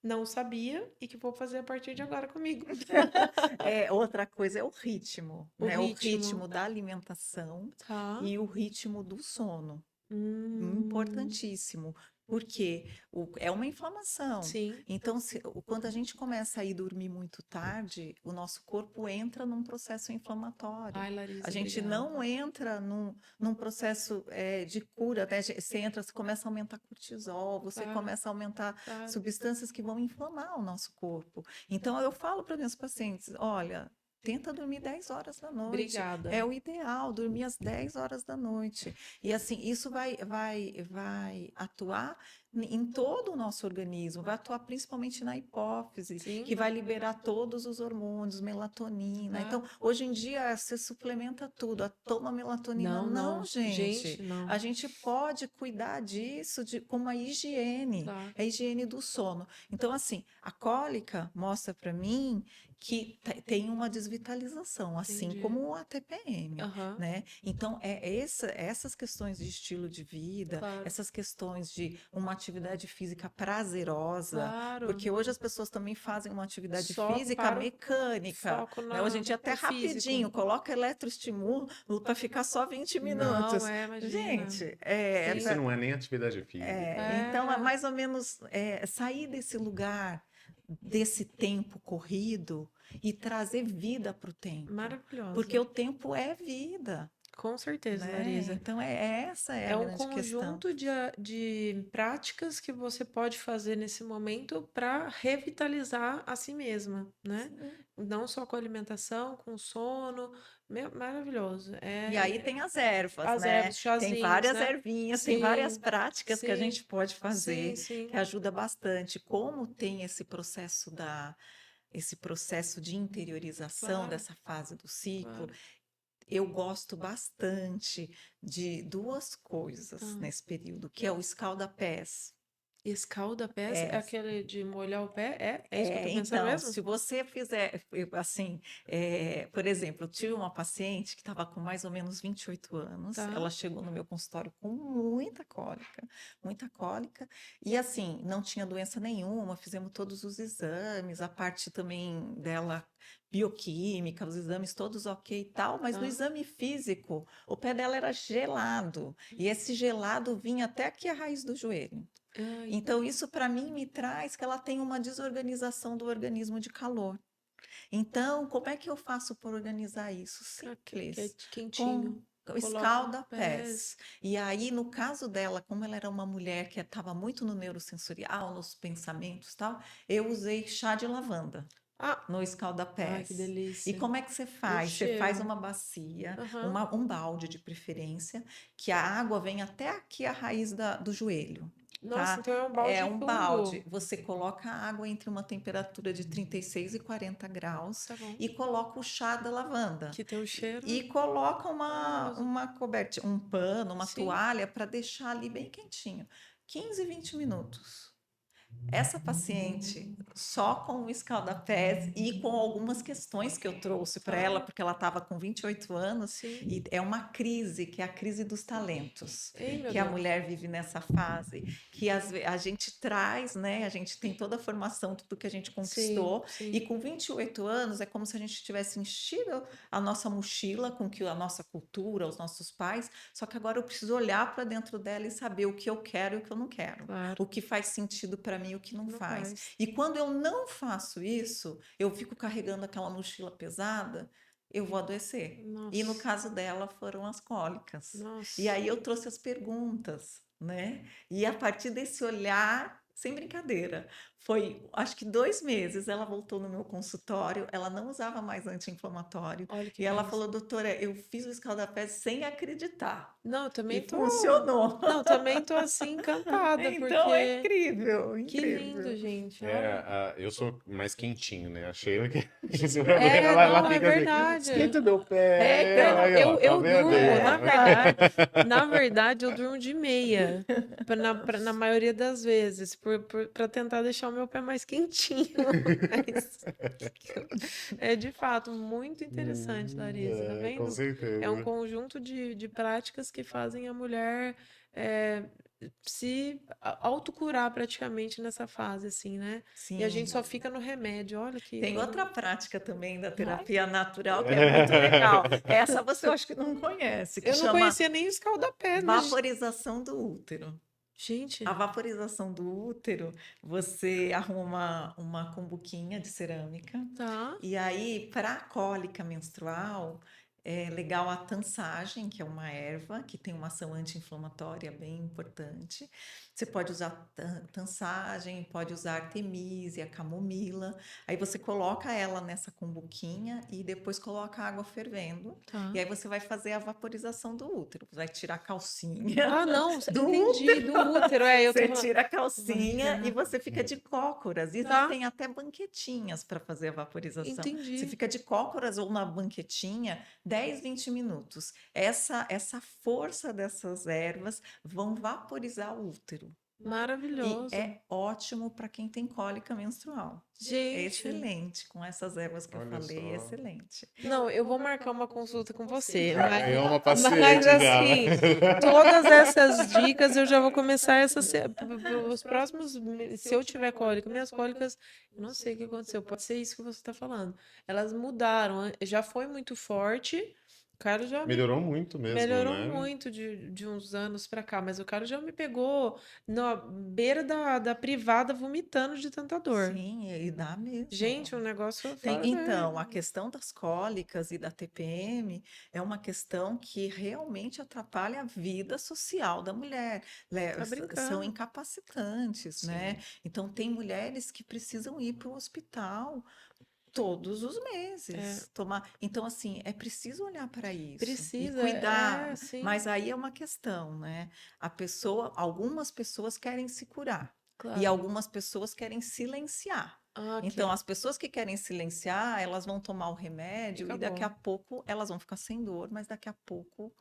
não sabia e que vou fazer a partir de agora comigo. Outra coisa é o ritmo, O né? O ritmo, ritmo da alimentação tá? e o ritmo do sono. Hum, Importantíssimo, porque é uma inflamação. sim. Então, quando a gente começa a ir dormir muito tarde, o nosso corpo entra num processo inflamatório. Ai, A Larissa, gente obrigada. não entra num processo de cura, né? Você entra, você começa a aumentar cortisol, você Claro, começa a aumentar claro. substâncias que vão inflamar o nosso corpo. Então, eu falo para meus pacientes, olha, tenta dormir 10 horas da noite. Obrigada. É o ideal, dormir às 10 horas da noite. E assim, isso vai atuar em todo o nosso organismo, vai atuar principalmente na hipófise, que Sim, vai liberar todos os hormônios, melatonina. Então, tá. hoje em dia, você suplementa tudo, toma melatonina. Não, Não, não. gente. Gente, não. A gente pode cuidar disso com uma higiene, Tá. a higiene do sono. Então, assim, a cólica mostra para mim que tem uma desvitalização, assim Entendi. como a TPM, Aham. né? Então, essas questões de estilo de vida, Claro. essas questões de uma atividade física prazerosa, Claro. porque hoje as pessoas também fazem uma atividade Só física para o mecânica, foco né? Hoje em dia até no físico. rapidinho, coloca eletroestímulo para ficar só 20 Não, minutos. imagina. Gente, Isso Sim. não é nem atividade física. então é É mais ou menos sair desse lugar, desse tempo corrido e trazer vida para o tempo, porque maravilhosa. o tempo é vida, Com certeza, né? Larisa. Então essa é a É um grande questão. conjunto de práticas que você pode fazer nesse momento para revitalizar a si mesma, né? Sim. Não só com a alimentação, com o sono. Maravilhoso. E aí tem as ervas, As né? ervas, Tem chazinhos, várias né? ervinhas, tem várias Sim, práticas que a sim, gente pode sim, fazer sim. que ajuda bastante. Como tem esse processo de interiorização Claro, dessa fase do ciclo, claro. eu gosto bastante de duas coisas Ah. nesse período, que é o escalda-pés. Escalda-pés é É, aquele de molhar o pé? É isso que eu tô pensando então, mesmo? se você fizer, assim, por exemplo, eu tive uma paciente que estava com mais ou menos 28 anos, Tá. ela chegou no meu consultório com muita cólica, e assim, não tinha doença nenhuma, fizemos todos os exames, a parte também dela bioquímica, os exames todos ok e tal, mas no Tá. exame físico, o pé dela era gelado, e esse gelado vinha até aqui a raiz do joelho. Ai, Então, isso para mim me traz que ela tem uma desorganização do organismo de calor. Então, como é que eu faço para organizar isso? Que é Simples, com quentinho. o Coloca no escalda-pés. pés. E aí, no caso dela, como ela era uma mulher que estava muito no neurosensorial, nos pensamentos e tal, eu usei chá de lavanda Ah, no ai, que escalda-pés. E delícia. como é que você E o faz? Você faz cheiro. uma bacia, Aham. um balde de preferência, que a água vem até aqui a raiz do joelho, Nossa, tá? então é um balde É de um balde. tudo. Você coloca a água entre uma temperatura de 36 e 40 graus Tá bom. e coloca o chá da lavanda. Que tem um E cheiro coloca maravilhoso. uma coberta, um pano, uma Sim. toalha para deixar ali bem quentinho. 15, 20 minutos. Essa paciente, só com o escaldapés e com algumas questões que eu trouxe para ela, Tá. porque ela estava com 28 anos, Sim. e é uma crise, que é a crise dos talentos, Ei, meu que a Deus. mulher vive nessa fase, que a gente traz, né? A gente tem toda a formação, tudo que a gente Sim, conquistou, e sim. com 28 anos é como se a gente tivesse enchido a nossa mochila com que a nossa cultura, os nossos pais, só que agora eu preciso olhar para dentro dela e saber o que eu quero e o que eu não quero, Claro. o que faz sentido para mim e o que não Não faz. faz. E quando eu não faço isso, eu fico carregando aquela mochila pesada, eu vou adoecer. E no Nossa. caso dela foram as cólicas. E Nossa. aí eu trouxe as perguntas, né? E a partir desse olhar, sem brincadeira, foi acho que 2 meses ela voltou no meu consultório, ela não usava mais anti-inflamatório, Olha que e ela falou, bênção. doutora, eu fiz o escaldapés sem acreditar. Não, eu E também tô. funcionou. Não, também tô assim encantada, Então é porque incrível, que lindo, incrível. gente. É, Olha. eu sou mais quentinho, né? A Sheila que É, ela não, é fica assim, verdade. esquenta meu É, pé. É, não, então, Aí, ó, tá eu vendo durmo, aí, é. na verdade, eu durmo de meia, na maioria das vezes, pra tentar deixar o meu pé mais quentinho. Mas é de fato muito interessante, Larissa, tá Com vendo? É um certeza. conjunto de práticas que fazem a mulher é, se autocurar praticamente nessa fase, assim, né? E a gente Sim. só fica no remédio, olha que Tem coisa. outra prática também da Ai, terapia natural que é muito legal. Essa você eu acho que não conhece, que eu não chama conhecia nem o escaldapés, mas vaporização do útero. A gente, vaporização do útero, você arruma uma cumbuquinha de cerâmica tá. e aí, para a cólica menstrual, é legal a tansagem, que é uma erva que tem uma ação anti-inflamatória bem importante. Você pode usar tansagem, pode usar artemisia, camomila. Aí você coloca ela nessa cumbuquinha e depois coloca a água fervendo. E Tá. aí você vai fazer a vaporização do útero. Vai tirar a calcinha Ah, não, do entendi, útero. do útero. É, eu tô Você falando. tira a Vai calcinha e ferrar. você fica de cócoras. Tá, Existem até banquetinhas para fazer a vaporização. Você entendi. fica de cócoras ou na banquetinha 10, 20 minutos. Essa força dessas ervas vão vaporizar o útero. E Maravilhoso. é ótimo para quem tem cólica menstrual. É Gente, excelente. Com essas ervas que eu Olha falei, é só. excelente. não, eu vou marcar uma consulta com você, Já ganhou uma mas paciente já, né? assim, todas essas dicas eu já vou começar os próximos, se eu tiver cólica, minhas cólicas, eu não sei o que aconteceu, pode ser isso que você está falando. Elas mudaram, já foi muito forte, o cara já me Melhorou muito mesmo, melhorou né? muito de uns anos pra cá, mas o cara já me pegou na beira da privada vomitando de tanta dor. Sim, e dá Gente, mesmo. um negócio Tem, fora então, a questão das cólicas e da TPM é uma questão que realmente atrapalha a vida social da mulher. tá São brincando. incapacitantes, né? Sim. Então, tem mulheres que precisam ir para o hospital todos os É, meses, tomar. Então, assim, é preciso olhar para isso e precisa, cuidar. sim, Mas aí é uma questão, né? Algumas pessoas querem se curar e claro. algumas pessoas querem silenciar. Ah, Então, ok, as pessoas que querem silenciar, elas vão tomar o remédio e daqui a acabou. pouco elas vão ficar sem dor, mas daqui a pouco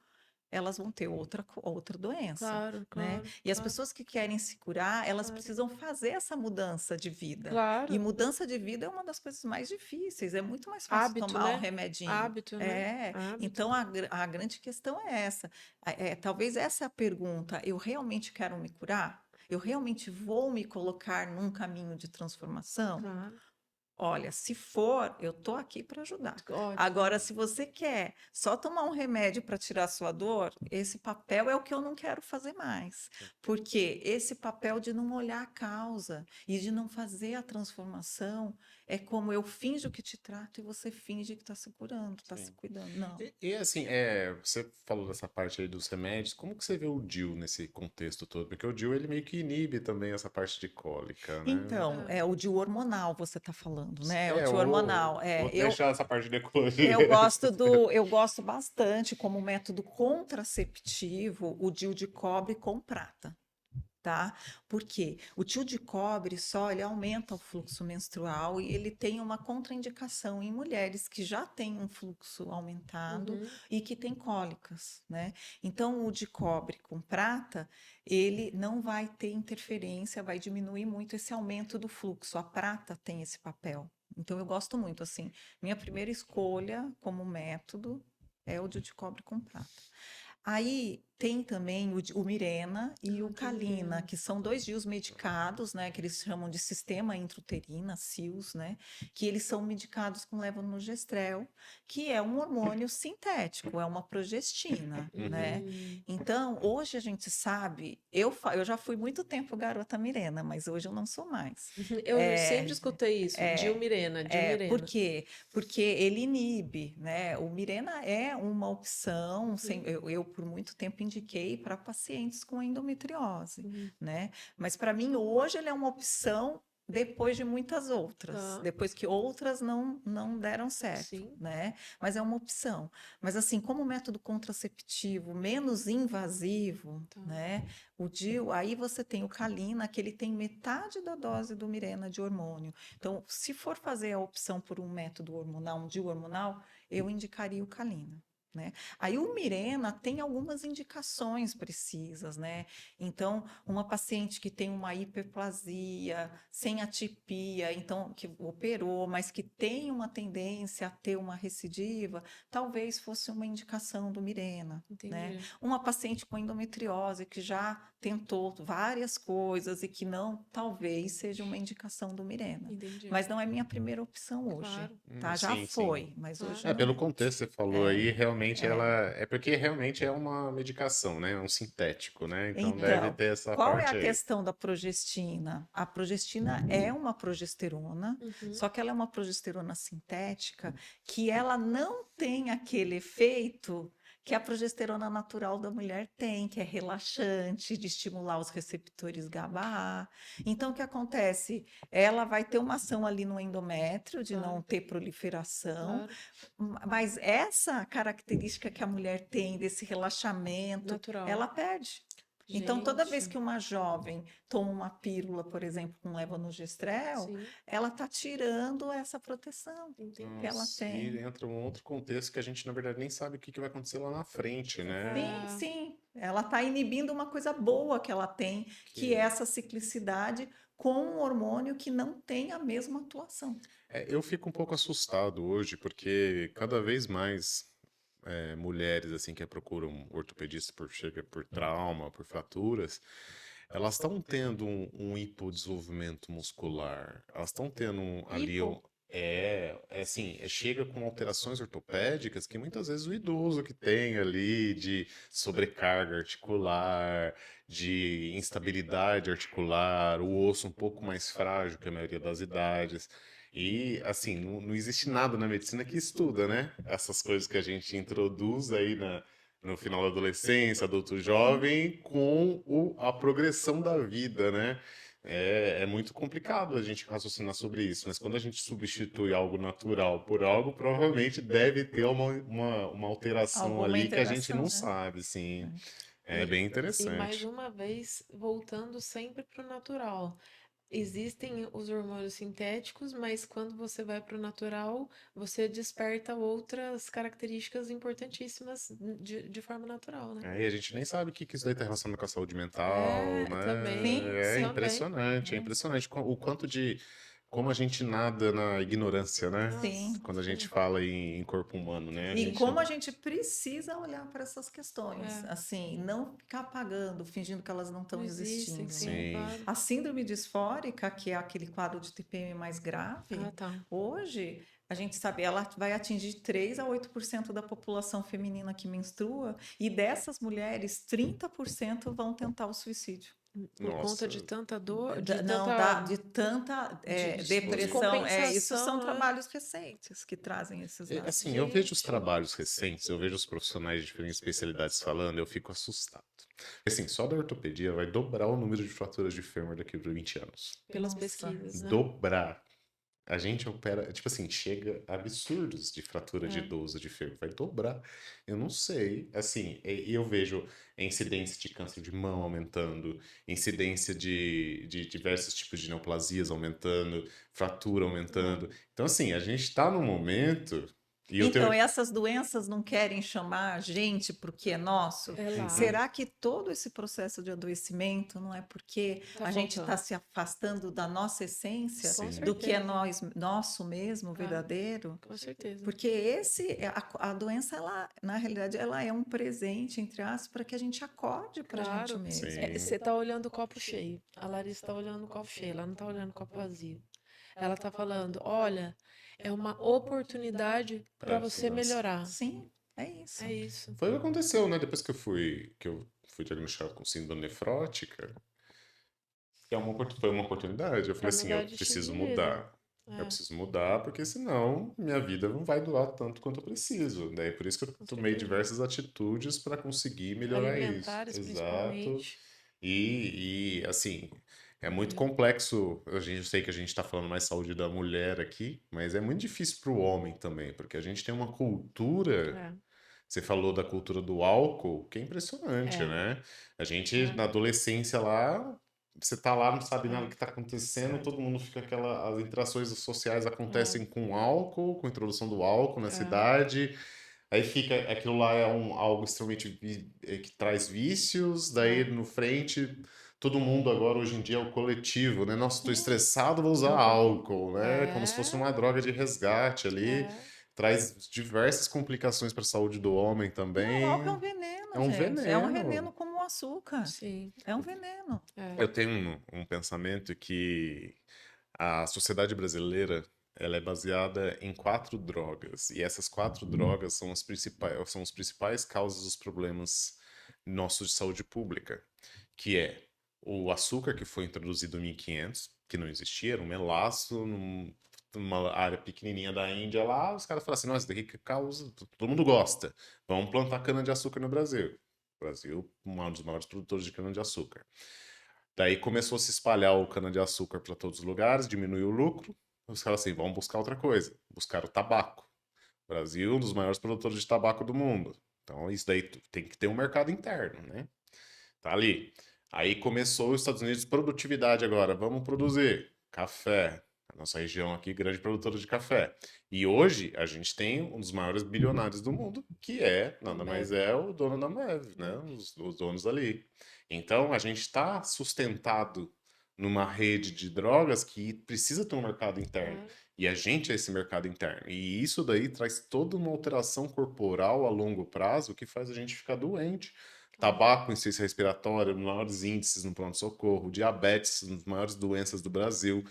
elas vão ter outra doença, Claro, né? claro, E as claro, pessoas que querem se curar, elas claro. precisam fazer essa mudança de vida. E Claro. mudança de vida é uma das coisas mais difíceis, é muito mais fácil Hábito, tomar um né? remedinho. Hábito, né? É, Hábito. então a grande questão é essa. Talvez essa é a pergunta: eu realmente quero me curar? Eu realmente vou me colocar num caminho de transformação? Claro. Olha, se for, eu tô aqui para ajudar. Ótimo. Agora, se você quer só tomar um remédio para tirar a sua dor, esse papel é o que eu não quero fazer mais. Porque esse papel de não olhar a causa e de não fazer a transformação é como eu finjo que te trato e você finge que está se curando, está se Sim. cuidando. Não. E, assim, você falou dessa parte aí dos remédios, como que você vê o DIU nesse contexto todo? Porque o DIU, ele meio que inibe também essa parte de cólica, né? Então, Ah, é o de hormonal você está falando, né? O É, de hormonal. vou É, deixar essa parte de eu ecologia. gosto bastante como método contraceptivo o DIU de cobre com prata. Tá? Porque o tio de cobre só ele aumenta o fluxo menstrual e ele tem uma contraindicação em mulheres que já têm um fluxo aumentado uhum. e que têm cólicas, né? Então o de cobre com prata, ele não vai ter interferência, vai diminuir muito esse aumento do fluxo. A prata tem esse papel. Então eu gosto muito assim. Minha primeira escolha como método é o de cobre com prata. Aí tem também o Mirena e o Ah, tem Calina, Mirena. que são dois DIUs medicados, né, que eles chamam de sistema intrauterina, SIUS, né, que eles são medicados com levonorgestrel, que é um hormônio sintético, é uma progestina, né? Hum. Então, hoje a gente sabe, eu já fui muito tempo garota Mirena, mas hoje eu não sou mais. Eu sempre escutei isso, É, Dilmirena, por Dilmirena. quê? Porque ele inibe, né? O Mirena é uma opção, Uhum, eu por muito tempo indiquei para pacientes com endometriose, uhum. né? Mas para mim hoje ele é uma opção depois de muitas outras, Tá, depois que outras não deram certo, sim, né? Mas é uma opção. Mas assim, como método contraceptivo menos invasivo, tá. né? O DIU, aí você tem o Calina, que ele tem metade da dose do Mirena de hormônio. Então, se for fazer a opção por um método hormonal, um DIU hormonal, eu indicaria o Calina. Né? Aí o Mirena tem algumas indicações precisas, né? Então, uma paciente que tem uma hiperplasia, sem atipia, então que operou, mas que tem uma tendência a ter uma recidiva, talvez fosse uma indicação do Mirena, né? Entendi, Uma paciente com endometriose que já tentou várias coisas e que não, talvez seja uma indicação do Mirena. entendi. Mas não é minha primeira opção hoje, Claro, tá? Já Sim, sim. foi, mas hoje claro. não Pelo é. contexto que você falou É, aí, realmente ela. é. É porque realmente é uma medicação, né? É um sintético, né? Então deve Então, ter essa qual é a parte aí. questão da progestina? A progestina é uma progesterona, Uhum. só que ela é uma progesterona sintética que ela não tem aquele efeito que a progesterona natural da mulher tem, que é relaxante, de estimular os receptores GABA-A. Então, o que acontece? Ela vai ter uma ação ali no endométrio de não Claro, ter proliferação, claro. mas essa característica que a mulher tem desse relaxamento, Natural. ela perde. Então, toda vez Gente, que uma jovem toma uma pílula, por exemplo, com levonorgestrel, sim, ela está tirando essa proteção que entendi. ela Nossa, e tem. entra um outro contexto que a gente, na verdade, nem sabe o que vai acontecer lá na frente, né? Sim, É, sim, ela está inibindo uma coisa boa que ela tem, que é Que essa ciclicidade com um hormônio que não tem a mesma atuação. eu fico um pouco assustado hoje, porque cada vez mais mulheres assim que procuram um ortopedista chega por trauma, por fraturas, elas estão tendo um hipodesenvolvimento muscular, elas estão tendo ali hipo. assim, chega com alterações ortopédicas que muitas vezes o idoso que tem ali de sobrecarga articular, de instabilidade articular, o osso um pouco mais frágil que a maioria das idades. E, assim, não existe nada na medicina que estuda, né? Essas coisas que a gente introduz aí no final da adolescência, adulto jovem, com a progressão da vida, né? É muito complicado a gente raciocinar sobre isso, mas quando a gente substitui algo natural por algo, provavelmente deve ter uma alteração Alguma ali que a gente interação, não né? sabe, sim. É E, bem e mais interessante. uma vez, voltando sempre para o natural. Existem os hormônios sintéticos, mas quando você vai para o natural, você desperta outras características importantíssimas de forma natural, né? E a gente nem sabe o que isso daí tem relação com a saúde mental, É, né? também, Sim, É sim. também. impressionante, é impressionante o quanto de como a gente nada na ignorância, né? Sim. Quando a gente fala em corpo humano, né? A E gente... como a gente precisa olhar para essas questões, É. assim, não ficar apagando, fingindo que elas não estão Não existem, existindo, sim, né? Sim. claro. A síndrome disfórica, que é aquele quadro de TPM mais grave, Ah, tá. hoje a gente sabe, ela vai atingir 3 a 8% da população feminina que menstrua, e dessas mulheres, 30% vão tentar o suicídio. Por conta Nossa. de tanta dor, de Não, tanta de tanta de depressão. Isso são descompensação, né? trabalhos recentes que trazem esses dados. Assim, eu vejo os Gente. trabalhos recentes, eu vejo os profissionais de diferentes especialidades falando, eu fico assustado. Assim, só da ortopedia vai dobrar o número de fraturas de fêmur daqui por 20 anos. Pelas Nossa. pesquisas, né? Dobrar. A gente opera, tipo assim, chega a absurdos de fratura de É. 12 de fêmur, vai dobrar. Eu não sei, assim, e eu vejo a incidência de câncer de mão aumentando, incidência de diversos tipos de neoplasias aumentando, fratura aumentando. Então, assim, a gente tá num momento, e eu Então, tenho... essas doenças não querem chamar a gente porque é nosso? É lá. Será que todo esse processo de adoecimento não é porque Tá a gente está faltando. se afastando da nossa essência, Com Sim. do que é certeza. nosso mesmo, verdadeiro? Com certeza. Porque a doença, ela, na realidade, ela é um presente, entre aspas, para que a gente acorde para a gente Claro. mesmo. Sim. Você tá olhando o copo cheio. A Larissa tá olhando o copo cheio, ela não tá olhando o copo vazio. Ela tá falando, olha, é uma oportunidade para Pra você mudança. melhorar. Sim, é isso. É isso. Foi o que aconteceu, né? Depois que eu fui diagnosticado com síndrome nefrótica, que é foi uma oportunidade. Eu falei Pra assim, mudar eu de estilo preciso de vida. mudar. Eu É, preciso mudar, porque senão minha vida não vai durar tanto quanto eu preciso. Daí por isso que eu com tomei certeza. diversas atitudes para conseguir melhorar isso. Alimentares, Exato. principalmente. Assim, é muito complexo. Eu sei que a gente está falando mais saúde da mulher aqui, mas é muito difícil para o homem também, porque a gente tem uma cultura. É, Você falou da cultura do álcool, que é impressionante, é, né? A gente, é, na adolescência lá, você tá lá, não sabe nada é, do que tá acontecendo, todo mundo fica aquela... As interações sociais é, acontecem com álcool, com a introdução do álcool na é, cidade, aí fica... Aquilo lá é algo extremamente... que traz vícios, daí é. no frente... Todo mundo agora, hoje em dia, é o coletivo, né? Nossa, tô Sim. estressado, vou usar álcool, né? Como se fosse uma droga de resgate ali. É. Traz diversas complicações para a saúde do homem Não, o álcool é um também. veneno, É um gente. É um veneno veneno. como o açúcar. Sim. É um veneno. É. Eu tenho um pensamento que a sociedade brasileira ela é baseada em 4 drogas. E essas 4 drogas são os principais causas dos problemas nossos de saúde pública, que é o açúcar que foi introduzido em 1500, que não existia, era um melaço numa área pequenininha da Índia lá, os caras falaram assim, nossa, isso daqui que causa, todo mundo gosta, vamos plantar cana-de-açúcar no Brasil. O Brasil, um dos maiores produtores de cana-de-açúcar. Daí começou a se espalhar o cana-de-açúcar para todos os lugares, diminuiu o lucro, os caras assim, vamos buscar outra coisa, buscar o tabaco. O Brasil, um dos maiores produtores de tabaco do mundo. Então, isso daí tem que ter um mercado interno, né? Tá ali. Aí começou os Estados Unidos, produtividade agora, vamos produzir café. A nossa região aqui, grande produtora de café. E hoje a gente tem um dos maiores bilionários do mundo, que é, nada mais Ambev. é, o dono da Ambev, né? Os donos ali. Então a gente está sustentado numa rede de drogas que precisa ter um mercado interno. É. E a gente é esse mercado interno. E isso daí traz toda uma alteração corporal a longo prazo que faz a gente ficar doente. Tabaco, insuficiência respiratória, maiores índices no pronto-socorro, diabetes, uma das maiores doenças do Brasil.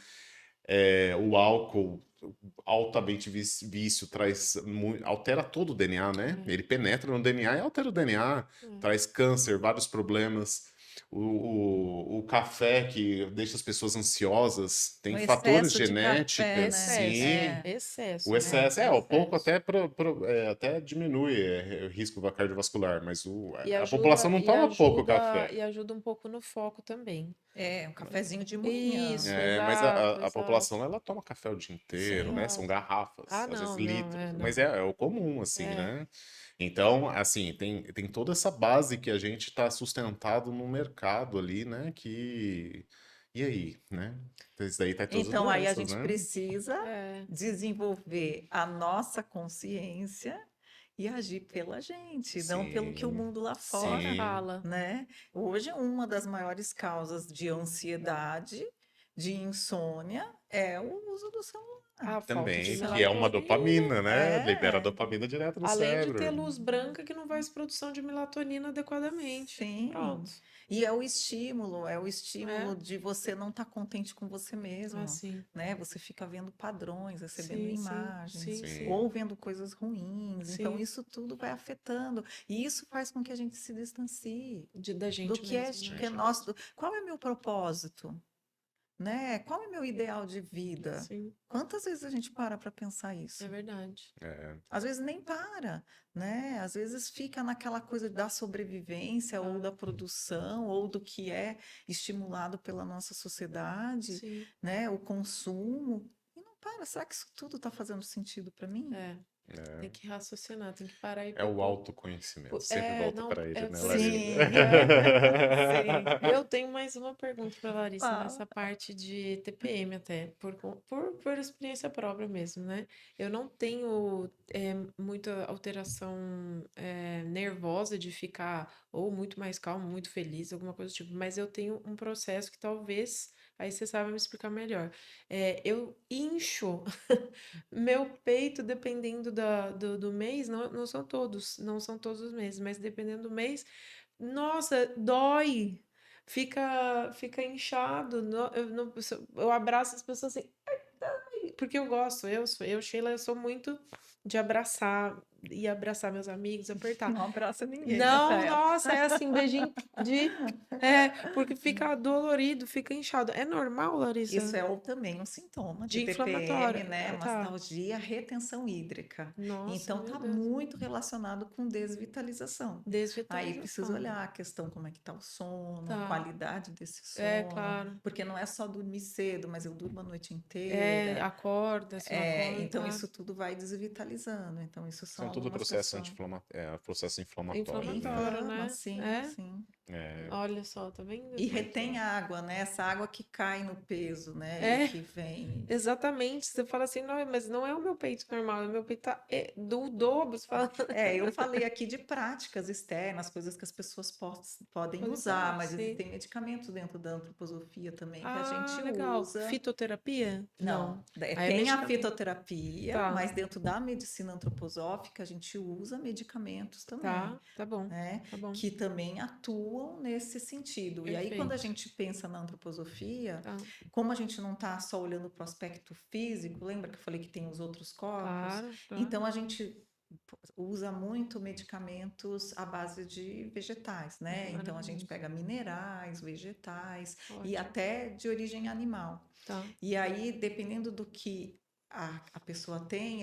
O álcool, altamente vício, altera todo o DNA, né? É. Ele penetra no DNA e altera o DNA, traz câncer, vários problemas. O café que deixa as pessoas ansiosas, tem O fatores excesso de café, genéticos, né? sim. Excesso, O né? excesso, o pouco Excesso. até diminui o risco cardiovascular, mas E a população ajuda, não e toma pouco ajuda, café. e ajuda um pouco no foco também. Um cafezinho de manhã. Isso, Mas exato, a exato. população, ela toma café o dia inteiro, né? São Exato. garrafas, Ah, às vezes não, não, litros, mas não. é o comum, assim, É, né? Então, assim, tem toda essa base que a gente está sustentado no mercado ali, né? E aí, né? Isso daí tá todas as Então, aí a doenças, gente né? precisa é, desenvolver a nossa consciência e agir pela gente, não pelo que o Sim, mundo lá só fora, sim, fala. né? Hoje, uma das maiores causas de ansiedade de insônia é o uso do celular. A falta de Também, que é uma melatonina. dopamina, né? Libera É, dopamina direto no Além de ter cérebro. luz branca que não faz produção de melatonina adequadamente. sim. Pronto. E é o É, estímulo de você não estar contente com você mesmo, assim. né? Você fica vendo padrões, recebendo Sim, sim, imagens, sim, sim, Sim. ou vendo coisas ruins. Então, sim. isso tudo vai afetando. E isso faz com que a gente se distancie Da do gente mesmo, que né? é nosso. Qual é meu propósito? Né? Qual é meu ideal de vida? Sim, Quantas vezes a gente para pensar é isso? verdade. É. Às vezes nem para, né? Às vezes fica naquela coisa da sobrevivência ou Ah, da produção ou do que é estimulado pela nossa sociedade, sim, né? O consumo. E não para. Será que isso tudo está fazendo sentido para mim? é. Tem É. que raciocinar, tem que parar e É o autoconhecimento. Sempre É, volta não, para ele, é né, por isso. Larissa? Sim, sim. Eu tenho mais uma pergunta para Larissa Fala. nessa parte de TPM até, por experiência própria mesmo, né? Eu não tenho muita alteração nervosa de ficar ou muito mais calma, muito feliz, alguma coisa do tipo, mas eu tenho um processo que talvez, aí você sabe me explicar melhor. Eu incho meu peito, dependendo do mês, não são todos os meses, mas dependendo do mês, nossa, dói. Fica inchado. Eu abraço as pessoas assim, porque eu gosto. Sheila, eu sou muito de abraçar e abraçar meus amigos, apertar. Não abraça ninguém nessa Não, época. nossa, é assim, beijinho de. Porque fica dolorido, fica inchado. É normal, Isso Larissa? é também um sintoma de De TPM, inflamatória. né? Tá. Mastalgia, retenção hídrica. Nossa, Então, meu está Deus. muito relacionado com desvitalização. Aí precisa Desvitalização. olhar a questão como é que está o sono, a Tá. qualidade desse É, sono, claro. porque não é só dormir cedo, mas eu durmo a noite inteira. Acorda, se não É, acorda, então tá. isso tudo vai desvitalizando. Então, isso são São tudo algumas processo questões. processo É inflamatório, né? inflamatório, Inflama, né? sim, É. sim. É. Olha só, tá vendo? E Porque. retém água, né? Essa água que cai no peso, né? E É, que vem. exatamente. Você fala assim, não, mas não é o meu peito normal, o meu peito tá do dobro. Você fala, É, eu falei aqui de práticas externas, coisas que as pessoas podem pode usar, fazer, mas sim. existem medicamentos dentro da antroposofia também que a Ah, gente legal. usa. Fitoterapia? Não, Não. Aí é tem a medicamento. fitoterapia, Tá, mas dentro da medicina antroposófica a gente usa medicamentos também, tá bom, né? tá bom. Que também atuam nesse sentido. E aí, quando a Perfeito. gente pensa na antroposofia, Tá, como a gente não está só olhando para o aspecto físico, lembra que eu falei que tem os outros corpos? claro, claro. Então, a gente usa muito medicamentos à base de vegetais, né? Então a gente Maravilhoso. pega minerais, vegetais e Ótimo. até de origem animal. Tá, E aí, dependendo do que a pessoa tem,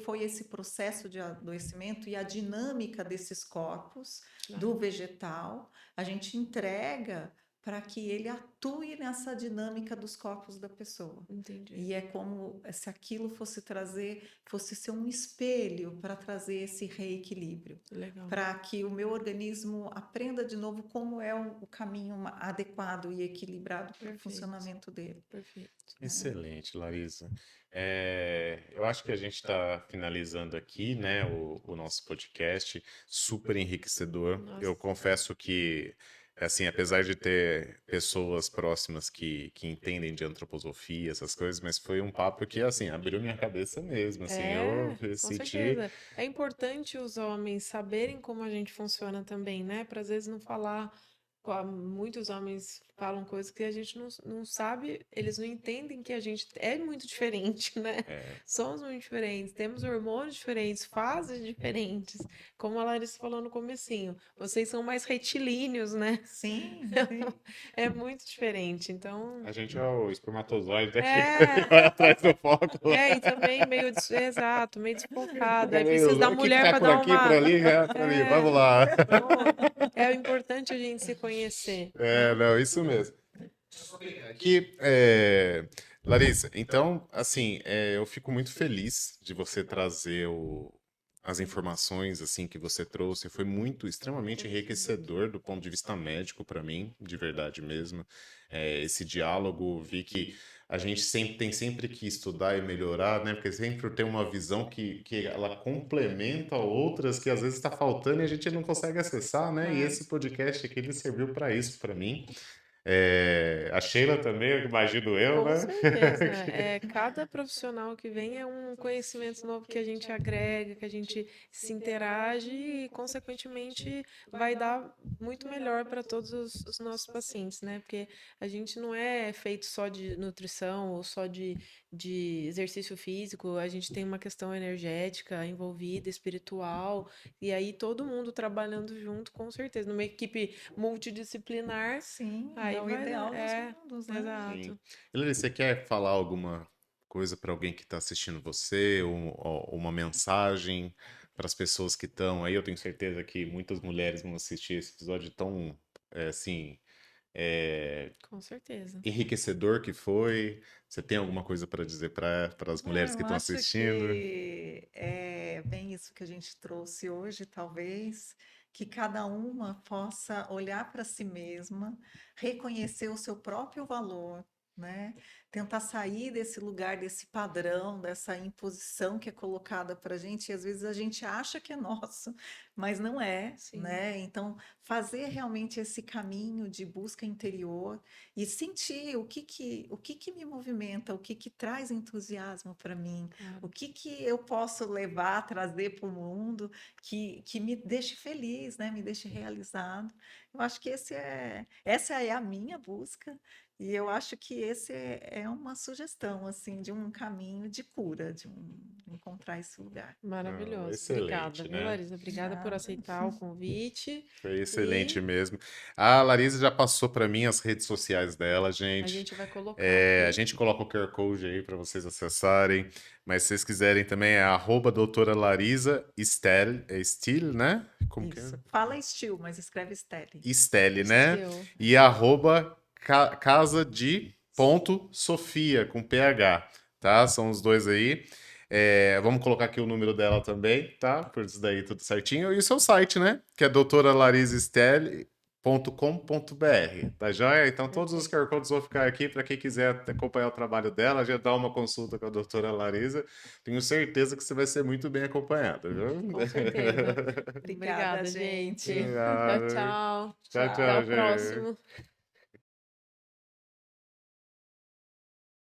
foi esse processo de adoecimento e a dinâmica desses corpos do tá. vegetal, a gente entrega para que ele atue nessa dinâmica dos corpos da pessoa. Entendi. E é como se aquilo fosse ser um espelho para trazer esse reequilíbrio, Legal. para que o meu organismo aprenda de novo como é o caminho adequado e equilibrado para o Perfeito. funcionamento dele. Perfeito. Né? Excelente, Larissa. Eu acho que a gente está finalizando aqui, né, o nosso podcast, super enriquecedor. Eu Nossa. confesso que, assim, apesar de ter pessoas próximas que entendem de antroposofia, essas coisas, mas foi um papo que, assim, abriu minha cabeça mesmo, assim, eu Com senti... certeza. É importante os homens saberem como a gente funciona também, né? Para às vezes não falar. Muitos homens falam coisas que a gente não sabe, eles não entendem que a gente é muito diferente, né? é, Somos muito diferentes, temos hormônios diferentes, fases diferentes. Como a Larissa falou no comecinho, vocês são mais retilíneos, né? Sim, sim. É muito diferente. Então, a gente é o espermatozoide, né, que é, vai atrás do foco. e também exato, meio desfocado. Fica Aí precisa da meio, o que que mulher tá para por dar aqui, por uma. ali, por ali, É, vamos lá. então, é importante a gente se conhecer, né? Não, isso mesmo. Que, Larissa, então, assim, eu fico muito feliz de você trazer as informações, assim, que você trouxe. Foi muito, extremamente enriquecedor do ponto de vista médico para mim, de verdade mesmo. Esse diálogo, vi que a gente tem sempre que estudar e melhorar, né? Porque sempre tem uma visão que ela complementa outras que às vezes está faltando e a gente não consegue acessar, né? E Claro. esse podcast aqui, ele serviu para isso, para mim. A Sheila também, eu imagino eu, Com né? certeza. Cada profissional que vem é um conhecimento novo que a gente agrega, que a gente se interage e, consequentemente, vai dar muito melhor para todos os nossos pacientes, né? Porque a gente não é feito só de nutrição ou só de exercício físico, a gente tem uma questão energética envolvida, espiritual, e aí todo mundo trabalhando junto, com certeza. Numa equipe multidisciplinar, Sim, aí é o vai dar. ideal dos mundos, né? Sim. Exato. Hilary, você quer falar alguma coisa para alguém que está assistindo você, ou uma mensagem para as pessoas que estão aí? Eu tenho certeza que muitas mulheres vão assistir esse episódio tão, assim, é, Com certeza. enriquecedor que foi. Você tem alguma coisa para dizer para as Não, mulheres que eu estão acho assistindo? que é bem isso que a gente trouxe hoje, talvez, que cada uma possa olhar para si mesma, reconhecer o seu próprio valor, né? Tentar sair desse lugar, desse padrão, dessa imposição que é colocada para a gente, e às vezes a gente acha que é nosso, mas não é, Sim. né? Então, fazer realmente esse caminho de busca interior e sentir o que que me movimenta, o que que traz entusiasmo para mim, o Claro. que que eu posso levar, trazer para o mundo que me deixe feliz, né? Me deixe realizado. Eu acho que essa é a minha busca e eu acho que esse é uma sugestão assim de um caminho de cura, encontrar esse lugar. Não, Maravilhoso. Obrigada, excelente, viu, né? Larissa? Obrigada por Nada. aceitar o convite. Foi excelente E mesmo. A Larisa já passou para mim as redes sociais dela, a gente. gente vai colocar A aqui. gente coloca o QR Code aí para vocês acessarem. Mas se vocês quiserem também é doutora Larisa Stel, né? Como que é? Isso. Fala estilo, mas escreve Stelle. Stelle, né? Still. E arroba casa de ponto Sofia, com PH, tá? São os dois aí. Vamos colocar aqui o número dela também, tá? Por isso daí tudo certinho. E o seu site, né? Que é doutoralarisestelle.com.br, tá joia? Então todos os Perfeito. QR Codes vão ficar aqui para quem quiser acompanhar o trabalho dela, já dar uma consulta com a doutora Larisa. Tenho certeza que você vai ser muito bem acompanhada, viu? Com certeza. Obrigada, Obrigada, gente. gente. Tchau, Obrigado. tchau. Tchau, Até tchau, Tchau. o gente. próximo.